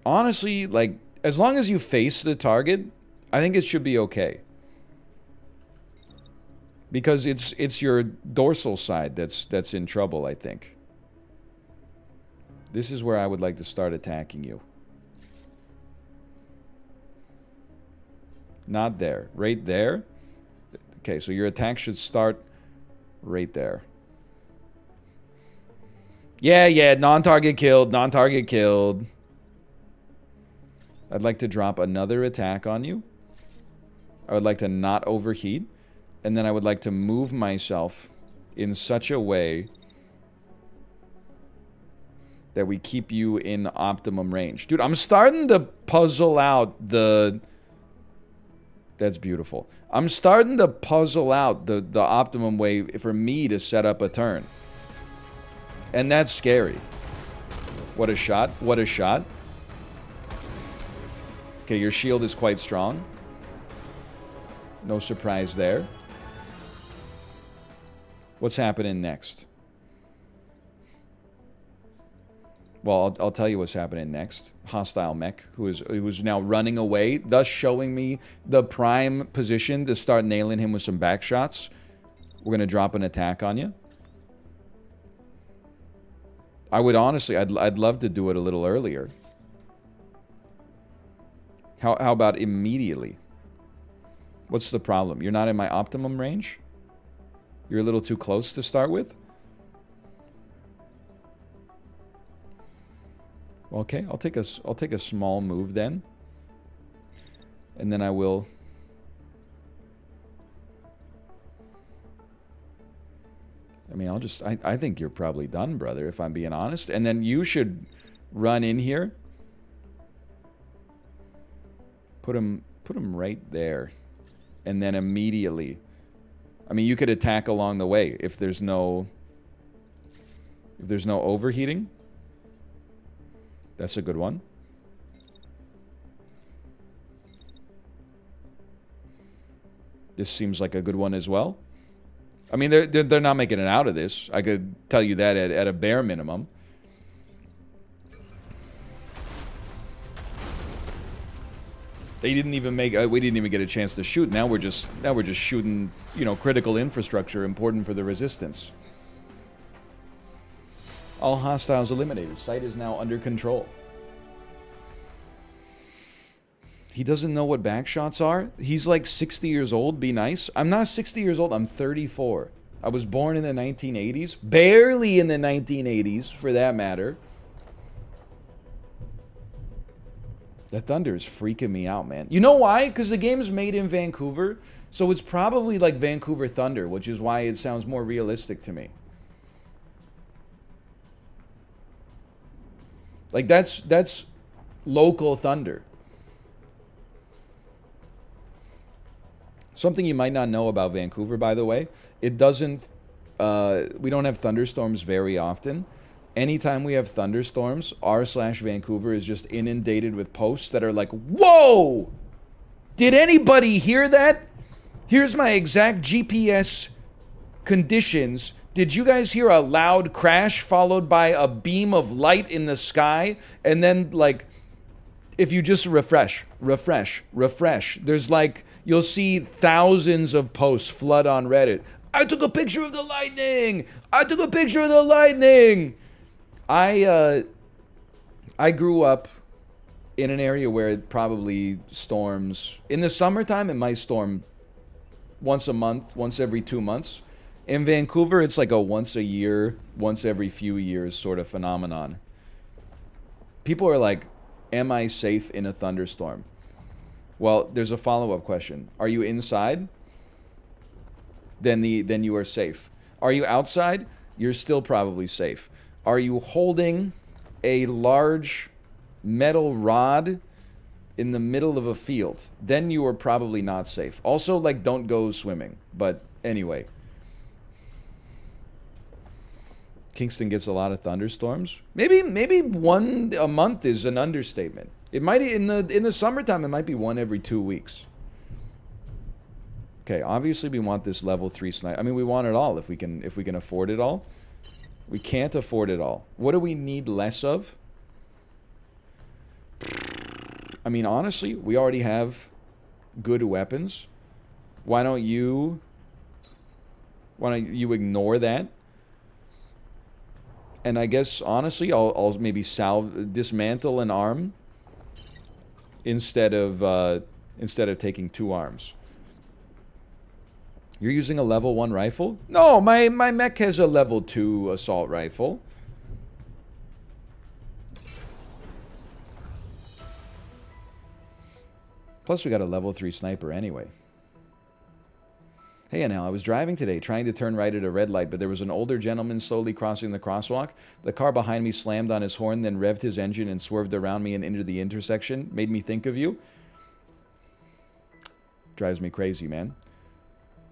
Honestly, like, as long as you face the target, I think it should be okay. Because it's your dorsal side that's in trouble, I think. This is where I would like to start attacking you. Not there. Right there. Okay, so your attack should start Right there. Yeah, yeah, non-target killed, non-target killed. I'd like to drop another attack on you. I would like to not overheat. And then I would like to move myself in such a way that we keep you in optimum range. Dude, I'm starting to puzzle out the... That's beautiful. I'm starting to puzzle out the optimum way for me to set up a turn. And that's scary. What a shot. What a shot. Okay, your shield is quite strong. No surprise there. What's happening next? Well, I'll tell you what's happening next. Hostile mech, who is now running away, thus showing me the prime position to start nailing him with some back shots. We're going to drop an attack on you. I would honestly, I'd love to do it a little earlier. How about immediately? What's the problem? You're not in my optimum range? You're a little too close to start with? Okay, I'll take a small move then. And then I will... I mean, I think you're probably done, brother, if I'm being honest. And then you should run in here. Put him right there. And then immediately... I mean, you could attack along the way if there's no... If there's no overheating. That's a good one. This seems like a good one as well. I mean, they're not making it out of this. I could tell you that at a bare minimum. They didn't even make. We didn't even get a chance to shoot. Now we're just shooting. You know, critical infrastructure important for the resistance. All hostiles eliminated. Site is now under control. He doesn't know what backshots are? He's like 60 years old. Be nice. I'm not 60 years old. I'm 34. I was born in the 1980s. Barely in the 1980s, for that matter. That thunder is freaking me out, man. You know why? Because the game's made in Vancouver. So it's probably like Vancouver thunder, which is why it sounds more realistic to me. Like, that's local thunder. Something you might not know about Vancouver, by the way, it doesn't, we don't have thunderstorms very often. Anytime we have thunderstorms, r/Vancouver is just inundated with posts that are like, whoa! Did anybody hear that? Here's my exact GPS conditions. Did you guys hear a loud crash followed by a beam of light in the sky? And then, like, if you just refresh, there's like, you'll see thousands of posts flood on Reddit. I took a picture of the lightning! I took a picture of the lightning! I grew up in an area where it probably storms. In the summertime, it might storm once a month, once every 2 months. In Vancouver, it's like a once a year, once every few years sort of phenomenon. People are like, am I safe in a thunderstorm? Well, there's a follow-up question. Are you inside? Then you are safe. Are you outside? You're still probably safe. Are you holding a large metal rod in the middle of a field? Then you are probably not safe. Also, like, don't go swimming. But anyway. Kingston gets a lot of thunderstorms. Maybe one a month is an understatement. It might in the summertime it might be one every 2 weeks. Okay, obviously we want this level 3 sniper. I mean, we want it all if we can afford it all. We can't afford it all. What do we need less of? I mean, honestly, we already have good weapons. Why don't you ignore that? And I guess, honestly, I'll maybe dismantle an arm instead of taking 2 arms. You're using a level 1 rifle? No, my mech has a level 2 assault rifle. Plus, we got a level 3 sniper anyway. Hey, Anel, I was driving today, trying to turn right at a red light, but there was an older gentleman slowly crossing the crosswalk. The car behind me slammed on his horn, then revved his engine and swerved around me and into the intersection. Made me think of you. Drives me crazy, man.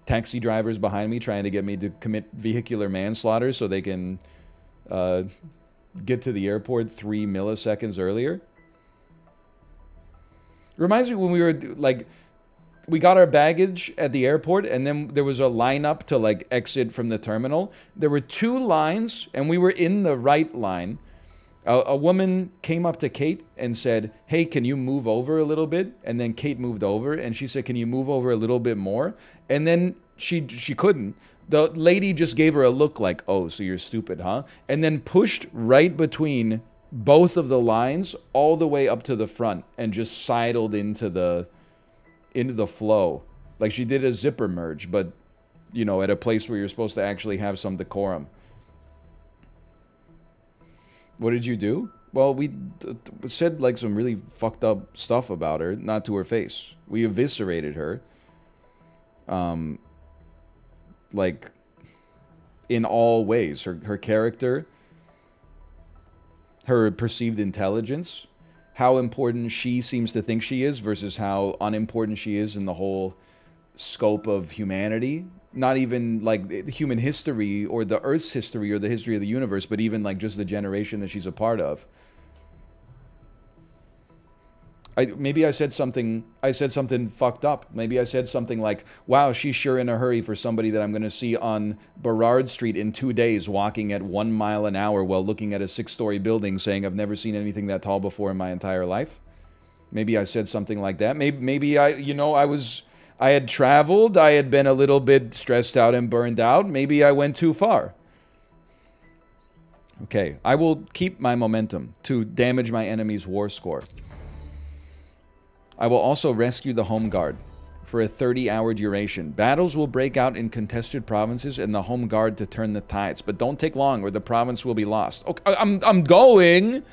Taxi drivers behind me trying to get me to commit vehicular manslaughter so they can get to the airport 3 milliseconds earlier. Reminds me when we were, like, we got our baggage at the airport, and then there was a lineup to, like, exit from the terminal. There were 2 lines, and we were in the right line. A woman came up to Kate and said, hey, can you move over a little bit? And then Kate moved over, and she said, can you move over a little bit more? And then she couldn't. The lady just gave her a look like, oh, so you're stupid, huh? And then pushed right between both of the lines all the way up to the front and just sidled into the flow. Like she did a zipper merge, but, you know, at a place where you're supposed to actually have some decorum. What did you do? Well, we said, like, some really fucked up stuff about her, not to her face. We eviscerated her. Like, in all ways. Her character, her perceived intelligence, how important she seems to think she is versus how unimportant she is in the whole scope of humanity. Not even, like, human history or the Earth's history or the history of the universe, but even, like, just the generation that she's a part of. Maybe I said something fucked up. Maybe I said something like, wow, she's sure in a hurry for somebody that I'm going to see on Burrard Street in 2 days walking at 1 mile an hour while looking at a 6-story building saying I've never seen anything that tall before in my entire life. Maybe I said something like that. Maybe I had traveled, I had been a little bit stressed out and burned out. Maybe I went too far. Okay, I will keep my momentum to damage my enemy's war score. I will also rescue the Home Guard for a 30-hour duration. Battles will break out in contested provinces and the Home Guard to turn the tides. But don't take long or the province will be lost. Okay, I'm going!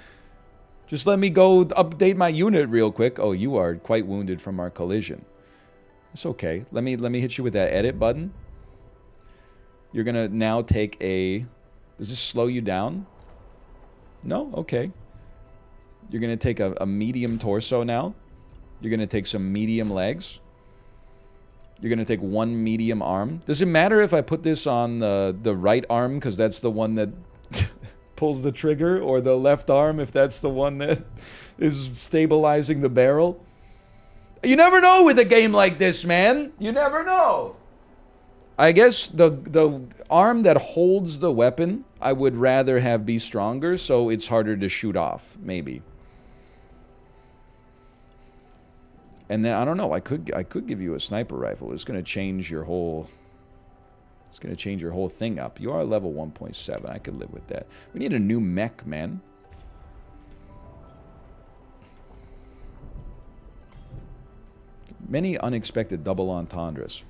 Just let me go update my unit real quick. Oh, you are quite wounded from our collision. It's okay. Let me hit you with that edit button. You're gonna now take a... Does this slow you down? No? Okay. You're gonna take a medium torso now. You're gonna take some medium legs. You're gonna take 1 medium arm. Does it matter if I put this on the right arm because that's the one that pulls the trigger, or the left arm if that's the one that is stabilizing the barrel? You never know with a game like this, man. You never know. I guess the arm that holds the weapon, I would rather have be stronger, so it's harder to shoot off, maybe. And then I don't know. I could give you a sniper rifle. It's going to change your whole. It's going to change your whole thing up. You are level 1.7. I could live with that. We need a new mech, man. Many unexpected double entendres.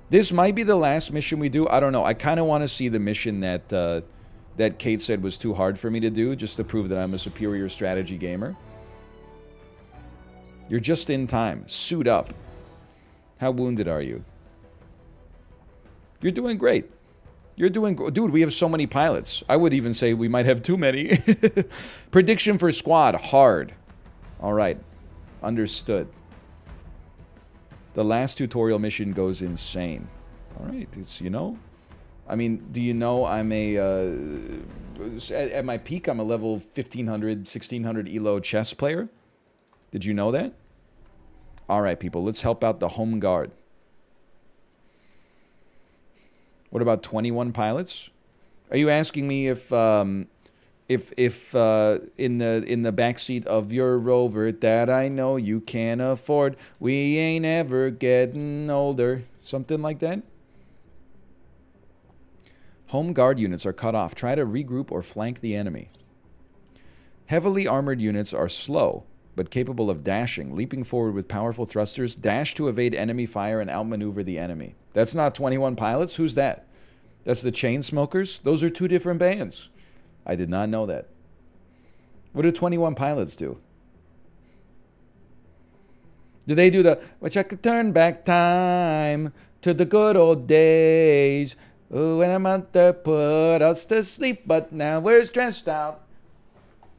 This might be the last mission we do. I don't know. I kind of want to see the mission that that Kate said was too hard for me to do, just to prove that I'm a superior strategy gamer. You're just in time. Suit up. How wounded are you? You're doing great. You're doing... Dude, we have so many pilots. I would even say we might have too many. Prediction for squad. Hard. Alright. Understood. The last tutorial mission goes insane. Alright. It's, you know... I mean, do you know I'm a... at my peak, I'm a level 1500, 1600 ELO chess player? Did you know that? Alright, people. Let's help out the Home Guard. What about 21 pilots? Are you asking me if in the backseat of your Rover that I know you can't afford, we ain't ever getting older? Something like that? Home Guard units are cut off. Try to regroup or flank the enemy. Heavily armored units are slow. but capable of dashing, leaping forward with powerful thrusters, dash to evade enemy fire and outmaneuver the enemy. That's not 21 Pilots? Who's that? That's the Chainsmokers? Those are two different bands. I did not know that. What do 21 Pilots do? Do they do the, wish I could turn back time to the good old days? Oh, when I'm out there, put us to sleep, but now we're stressed out.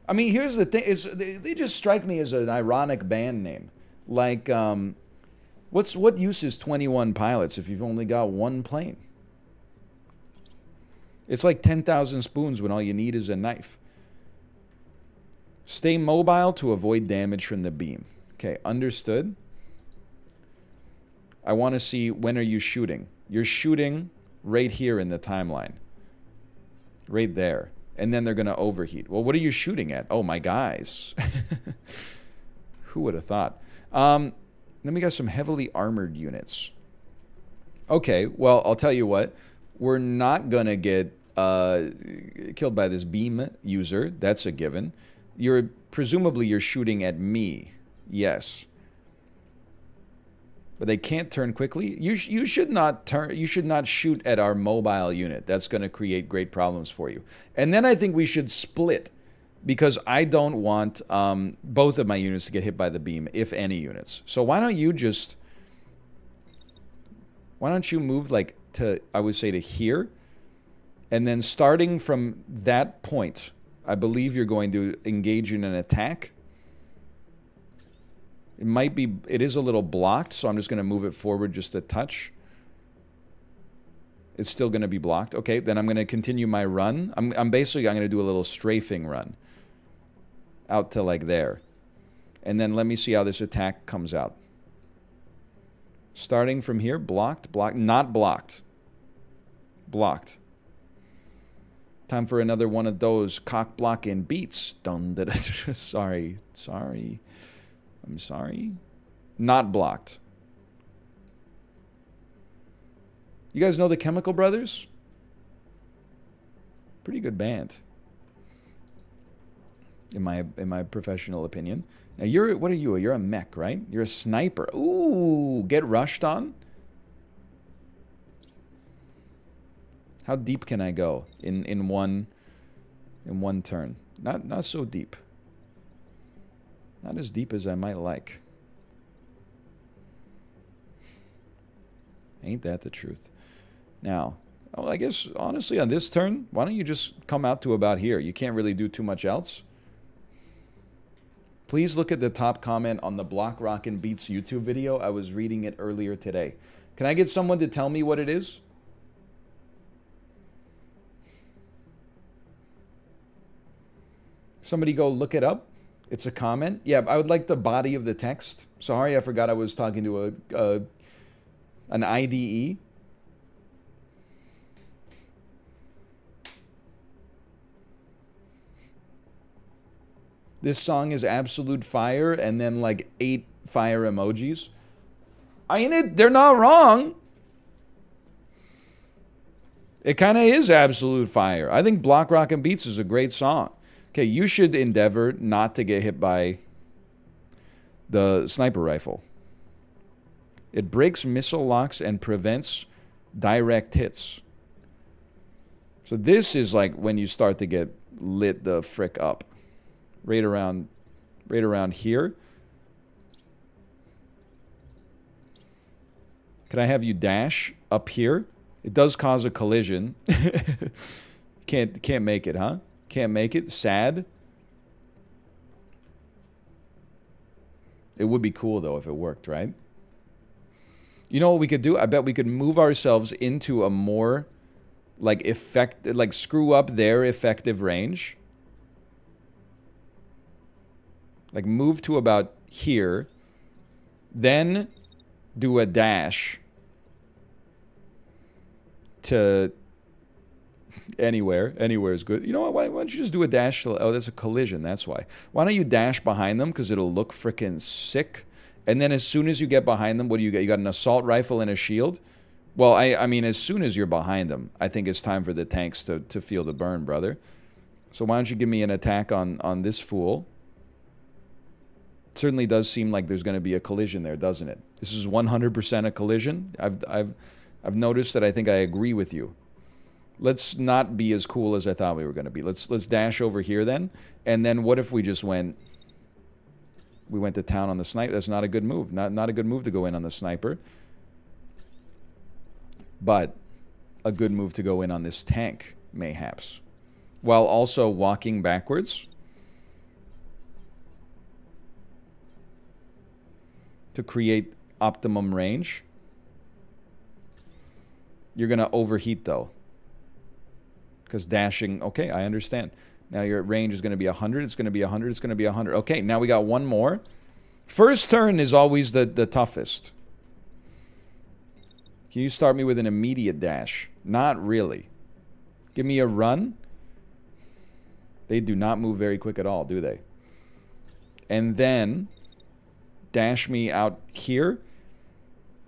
I mean, here's the thing: is they just strike me as an ironic band name. Like, what use is 21 Pilots if you've only got one plane? It's like 10,000 spoons when all you need is a knife. Stay mobile to avoid damage from the beam. Okay, understood. I want to see, when are you shooting? You're shooting right here in the timeline. Right there. And then they're going to overheat. Well, what are you shooting at? Oh, my guys. Who would have thought? Then we got some heavily armored units. Okay, well, I'll tell you what. We're not going to get killed by this beam user. That's a given. Presumably you're shooting at me. Yes. But they can't turn quickly. You should not turn. You should not shoot at our mobile unit. That's going to create great problems for you. And then I think we should split, because I don't want both of my units to get hit by the beam, if any units. So why don't you just? Why don't you move like to? I would say to here, and then starting from that point, I believe you're going to engage in an attack. It is a little blocked, so I'm just going to move it forward just a touch. It's still going to be blocked. Okay, then I'm going to continue my run. I'm going to do a little strafing run. Out to like there. And then let me see how this attack comes out. Starting from here, blocked, not blocked. Blocked. Time for another one of those cock blocking beats. Dun, da, da, da. Sorry. I'm sorry. Not blocked. You guys know the Chemical Brothers? Pretty good band. In my professional opinion. Now what are you? You're a mech, right? You're a sniper. Ooh, get rushed on? How deep can I go in one turn? Not so deep. Not as deep as I might like. Ain't that the truth? Now, I guess, honestly, on this turn, why don't you just come out to about here? You can't really do too much else. Please look at the top comment on the Block Rockin' Beats YouTube video. I was reading it earlier today. Can I get someone to tell me what it is? Somebody go look it up. It's a comment. Yeah, I would like the body of the text. Sorry, I forgot I was talking to an IDE. This song is absolute fire, and then like 8 fire emojis. They're not wrong. It kind of is absolute fire. I think Block Rockin' Beats is a great song. Okay, you should endeavor not to get hit by the sniper rifle. It breaks missile locks and prevents direct hits. So this is like when you start to get lit the frick up. Right around here. Can I have you dash up here? It does cause a collision. Can't make it, huh? Can't make it? Sad? It would be cool, though, if it worked, right? You know what we could do? I bet we could move ourselves into a more, like, screw up their effective range. Like, move to about here. Then do a dash to anywhere. Anywhere is good. You know what? Why don't you just do a dash to... Oh, that's a collision. That's why. Why don't you dash behind them? Because it'll look freaking sick. And then as soon as you get behind them, what do you get? You got an assault rifle and a shield? Well, I mean, as soon as you're behind them, I think it's time for the tanks to feel the burn, brother. So why don't you give me an attack on this fool? certainly does seem like there's going to be a collision there, doesn't it? This is 100% a collision. I've noticed that I think I agree with you. Let's not be as cool as I thought we were going to be. Let's dash over here then. And then what if we just went... We went to town on the sniper. That's not a good move. Not a good move to go in on the sniper. But a good move to go in on this tank, mayhaps. While also walking backwards. To create optimum range. You're going to overheat though. Because dashing... Okay, I understand. Now your range is going to be 100. It's going to be 100. It's going to be 100. Okay, now we got one more. First turn is always the toughest. Can you start me with an immediate dash? Not really. Give me a run. They do not move very quick at all, do they? And then dash me out here.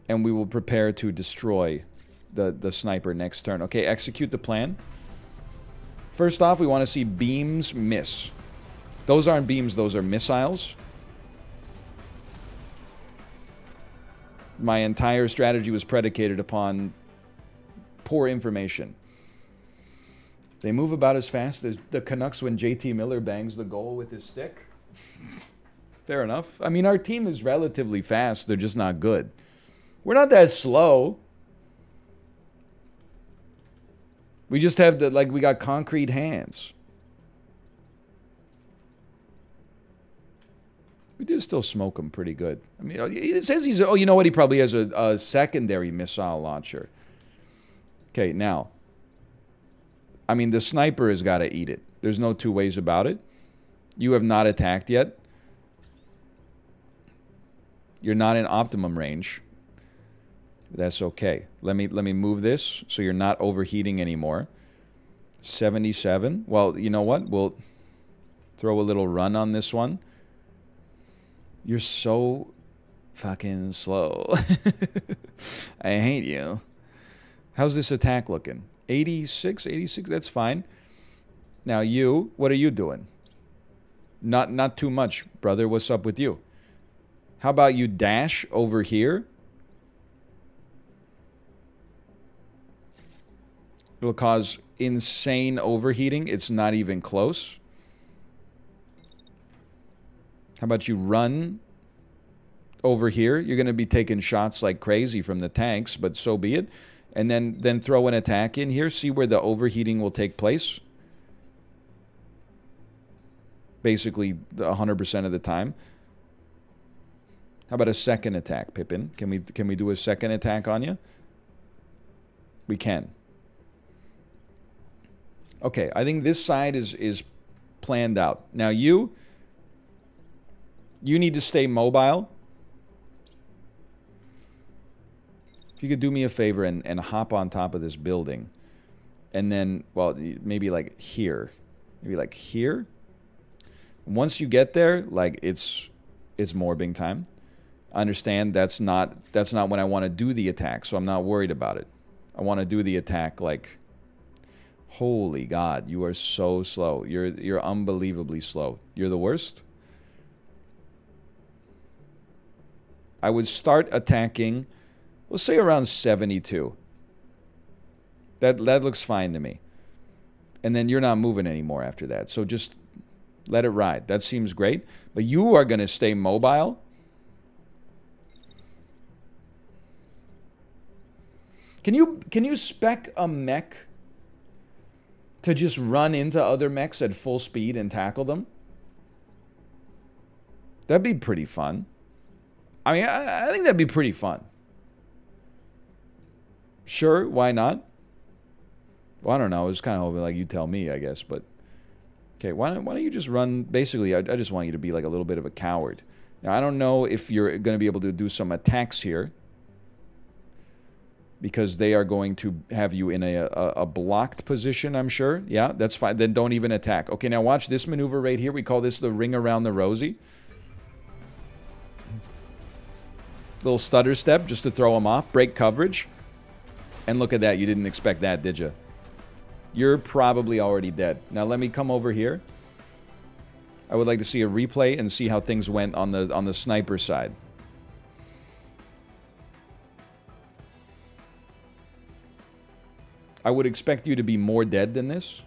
And we will prepare to destroy the sniper next turn. Okay, execute the plan. First off, we want to see beams miss. Those aren't beams, those are missiles. My entire strategy was predicated upon poor information. They move about as fast as the Canucks when JT Miller bangs the goal with his stick. Fair enough. I mean, our team is relatively fast. They're just not good. We're not that slow. We just have the, like, we got concrete hands. We did still smoke him pretty good. I mean, it says he's, oh, you know what? He probably has a secondary missile launcher. Okay, now. I mean, the sniper has got to eat it. There's no two ways about it. You have not attacked yet. You're not in optimum range. That's okay. Let me move this so you're not overheating anymore. 77. Well, you know what? We'll throw a little run on this one. You're so fucking slow. I hate you. How's this attack looking? 86? 86? That's fine. Now you, what are you doing? Not too much, brother. What's up with you? How about you dash over here? It'll cause insane overheating. It's not even close. How about you run over here? You're going to be taking shots like crazy from the tanks, but so be it. And then throw an attack in here. See where the overheating will take place. Basically 100% of the time. How about a second attack, Pippin? Can we do a second attack on you? We can. Okay, I think this side is planned out. Now you need to stay mobile. If you could do me a favor and hop on top of this building. And then, well, maybe like here. Maybe like here. Once you get there, like it's morbing time. I understand that's not when I want to do the attack, so I'm not worried about it. I want to do the attack like... Holy God, you are so slow. You're unbelievably slow. You're the worst. I would start attacking, let's say around 72. That looks fine to me. And then you're not moving anymore after that. So just let it ride. That seems great. But you are going to stay mobile. Can you spec a mech to just run into other mechs at full speed and tackle them? That'd be pretty fun. I mean, I think that'd be pretty fun. Sure, why not? Well, I don't know. I was kind of hoping, like, you tell me, I guess. But, okay, why don't you just run? Basically, I just want you to be, like, a little bit of a coward. Now, I don't know if you're going to be able to do some attacks here. Because they are going to have you in a blocked position, I'm sure. Yeah, that's fine. Then don't even attack. Okay, now watch this maneuver right here. We call this the ring around the rosy. Little stutter step just to throw them off. Break coverage. And look at that. You didn't expect that, did you? You're probably already dead. Now let me come over here. I would like to see a replay and see how things went on the sniper side. I would expect you to be more dead than this.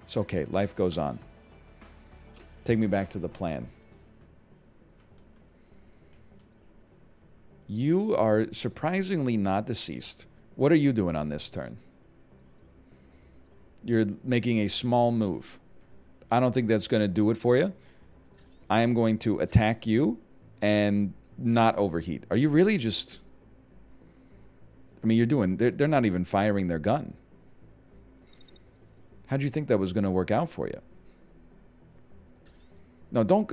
It's okay. Life goes on. Take me back to the plan. You are surprisingly not deceased. What are you doing on this turn? You're making a small move. I don't think that's going to do it for you. I am going to attack you and not overheat. Are you really just... I mean, you're doing... They're not even firing their gun. How'd you think that was going to work out for you? No, don't...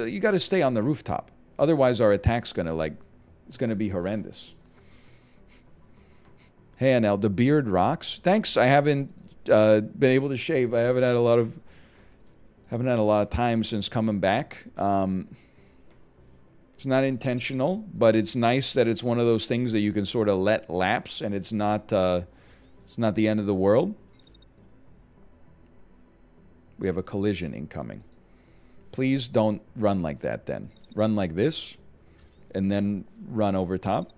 You got to stay on the rooftop. Otherwise, our attack's going to, like... It's going to be horrendous. Hey, Anel, the beard rocks. Thanks. I haven't been able to shave. I haven't had a lot of time since coming back. It's not intentional, but it's nice that it's one of those things that you can sort of let lapse, and it's not the end of the world. We have a collision incoming. Please don't run like that then. Run like this, and then run over top.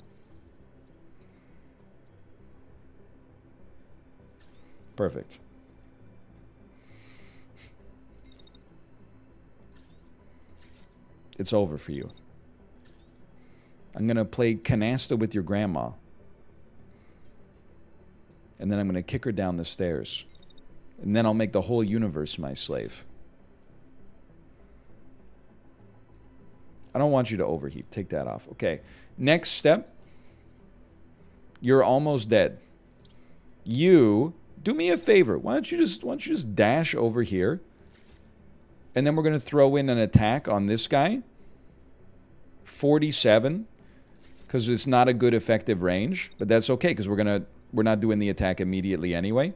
Perfect. It's over for you. I'm going to play canasta with your grandma. And then I'm going to kick her down the stairs. And then I'll make the whole universe my slave. I don't want you to overheat. Take that off. Okay. Next step. You're almost dead. You do me a favor. Why don't you just dash over here? And then we're going to throw in an attack on this guy. 47. Because it's not a good effective range. But that's okay, because we're not doing the attack immediately anyway.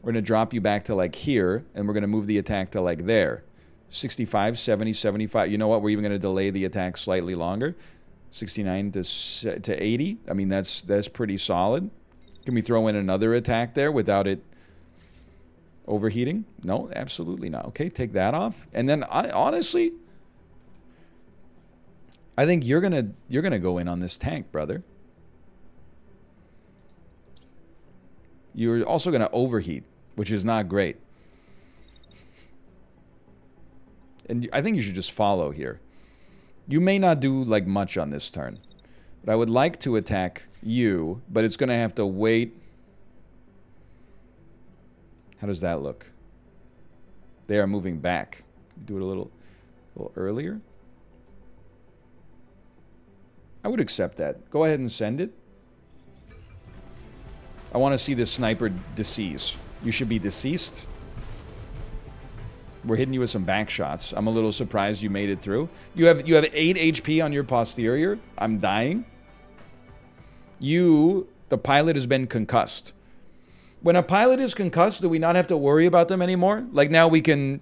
We're going to drop you back to like here. And we're going to move the attack to like there. 65, 70, 75. You know what? We're even going to delay the attack slightly longer. 69 to 80. I mean, that's pretty solid. Can we throw in another attack there without it overheating? No, absolutely not. Okay, take that off. And then honestly, I think you're gonna go in on this tank, brother. You're also gonna overheat, which is not great. And I think you should just follow here. You may not do like much on this turn, but I would like to attack you, but it's gonna have to wait. How does that look? They are moving back. Do it a little earlier. I would accept that. Go ahead and send it. I want to see this sniper decease. You should be deceased. We're hitting you with some back shots. I'm a little surprised you made it through. You have 8 HP on your posterior. I'm dying. The pilot has been concussed. When a pilot is concussed, do we not have to worry about them anymore? Like now we can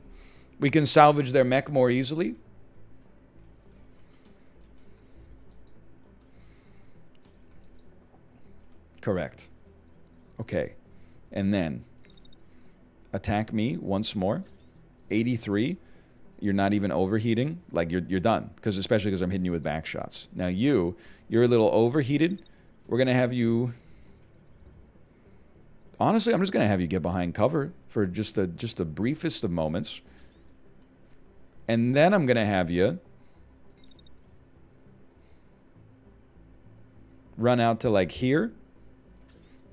salvage their mech more easily. Correct. Okay. And then attack me once more. 83. You're not even overheating. Like you're done. Especially because I'm hitting you with back shots. Now you're a little overheated. We're gonna have you. Honestly, I'm just gonna have you get behind cover for just the briefest of moments. And then I'm gonna have you run out to like here.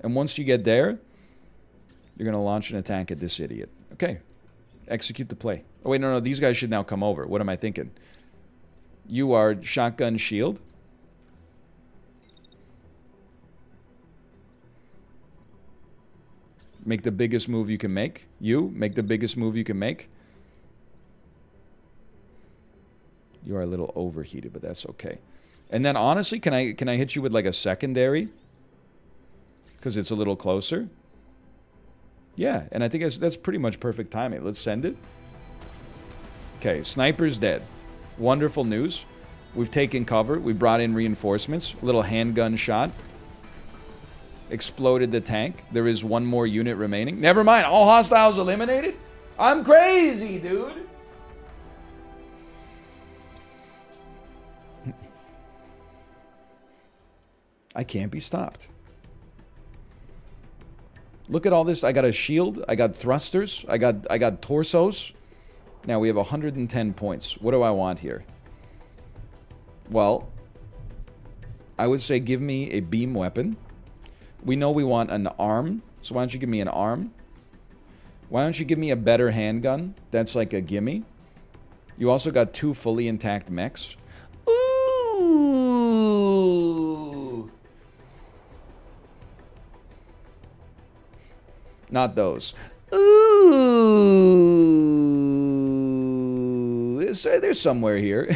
And once you get there, you're going to launch an attack at this idiot. Okay. Execute the play. Oh, wait, no. These guys should now come over. What am I thinking? You are shotgun shield. Make the biggest move you can make. You make the biggest move you can make. You are a little overheated, but that's okay. And then honestly, can I hit you with like a secondary? Because it's a little closer. Yeah, and I think that's pretty much perfect timing. Let's send it. Okay, sniper's dead. Wonderful news. We've taken cover. We brought in reinforcements. A little handgun shot. Exploded the tank. There is one more unit remaining. Never mind. All hostiles eliminated? I'm crazy, dude. I can't be stopped. Look at all this. I got a shield. I got thrusters. I got torsos. Now we have 110 points. What do I want here? Well, I would say give me a beam weapon. We know we want an arm. So why don't you give me an arm? Why don't you give me a better handgun? That's like a gimme. You also got 2 fully intact mechs. Ooh. Not those. Ooh. There's somewhere here.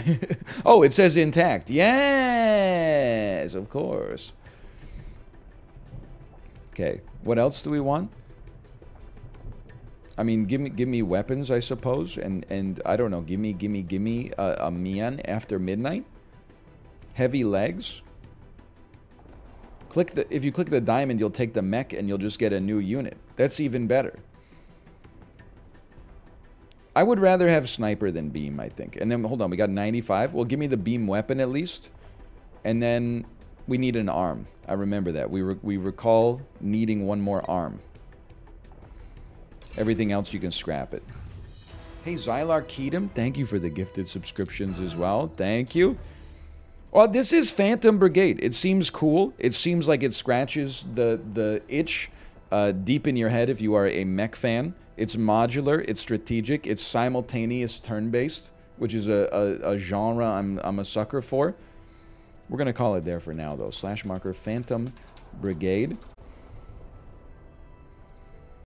Oh, it says intact. Yes, of course. Okay, what else do we want? I mean, give me weapons, I suppose, and I don't know. Give me a Mian after midnight. Heavy legs. If you click the diamond, you'll take the mech and you'll just get a new unit. That's even better. I would rather have sniper than beam, I think. And then, hold on, we got 95. Well, give me the beam weapon at least. And then we need an arm. I remember that. We recall needing one more arm. Everything else, you can scrap it. Hey, Zylar Keatum, thank you for the gifted subscriptions as well. Thank you. Well, this is Phantom Brigade. It seems cool. It seems like it scratches the itch deep in your head if you are a mech fan. It's modular. It's strategic. It's simultaneous turn-based, which is a genre I'm a sucker for. We're going to call it there for now, though. /marker Phantom Brigade.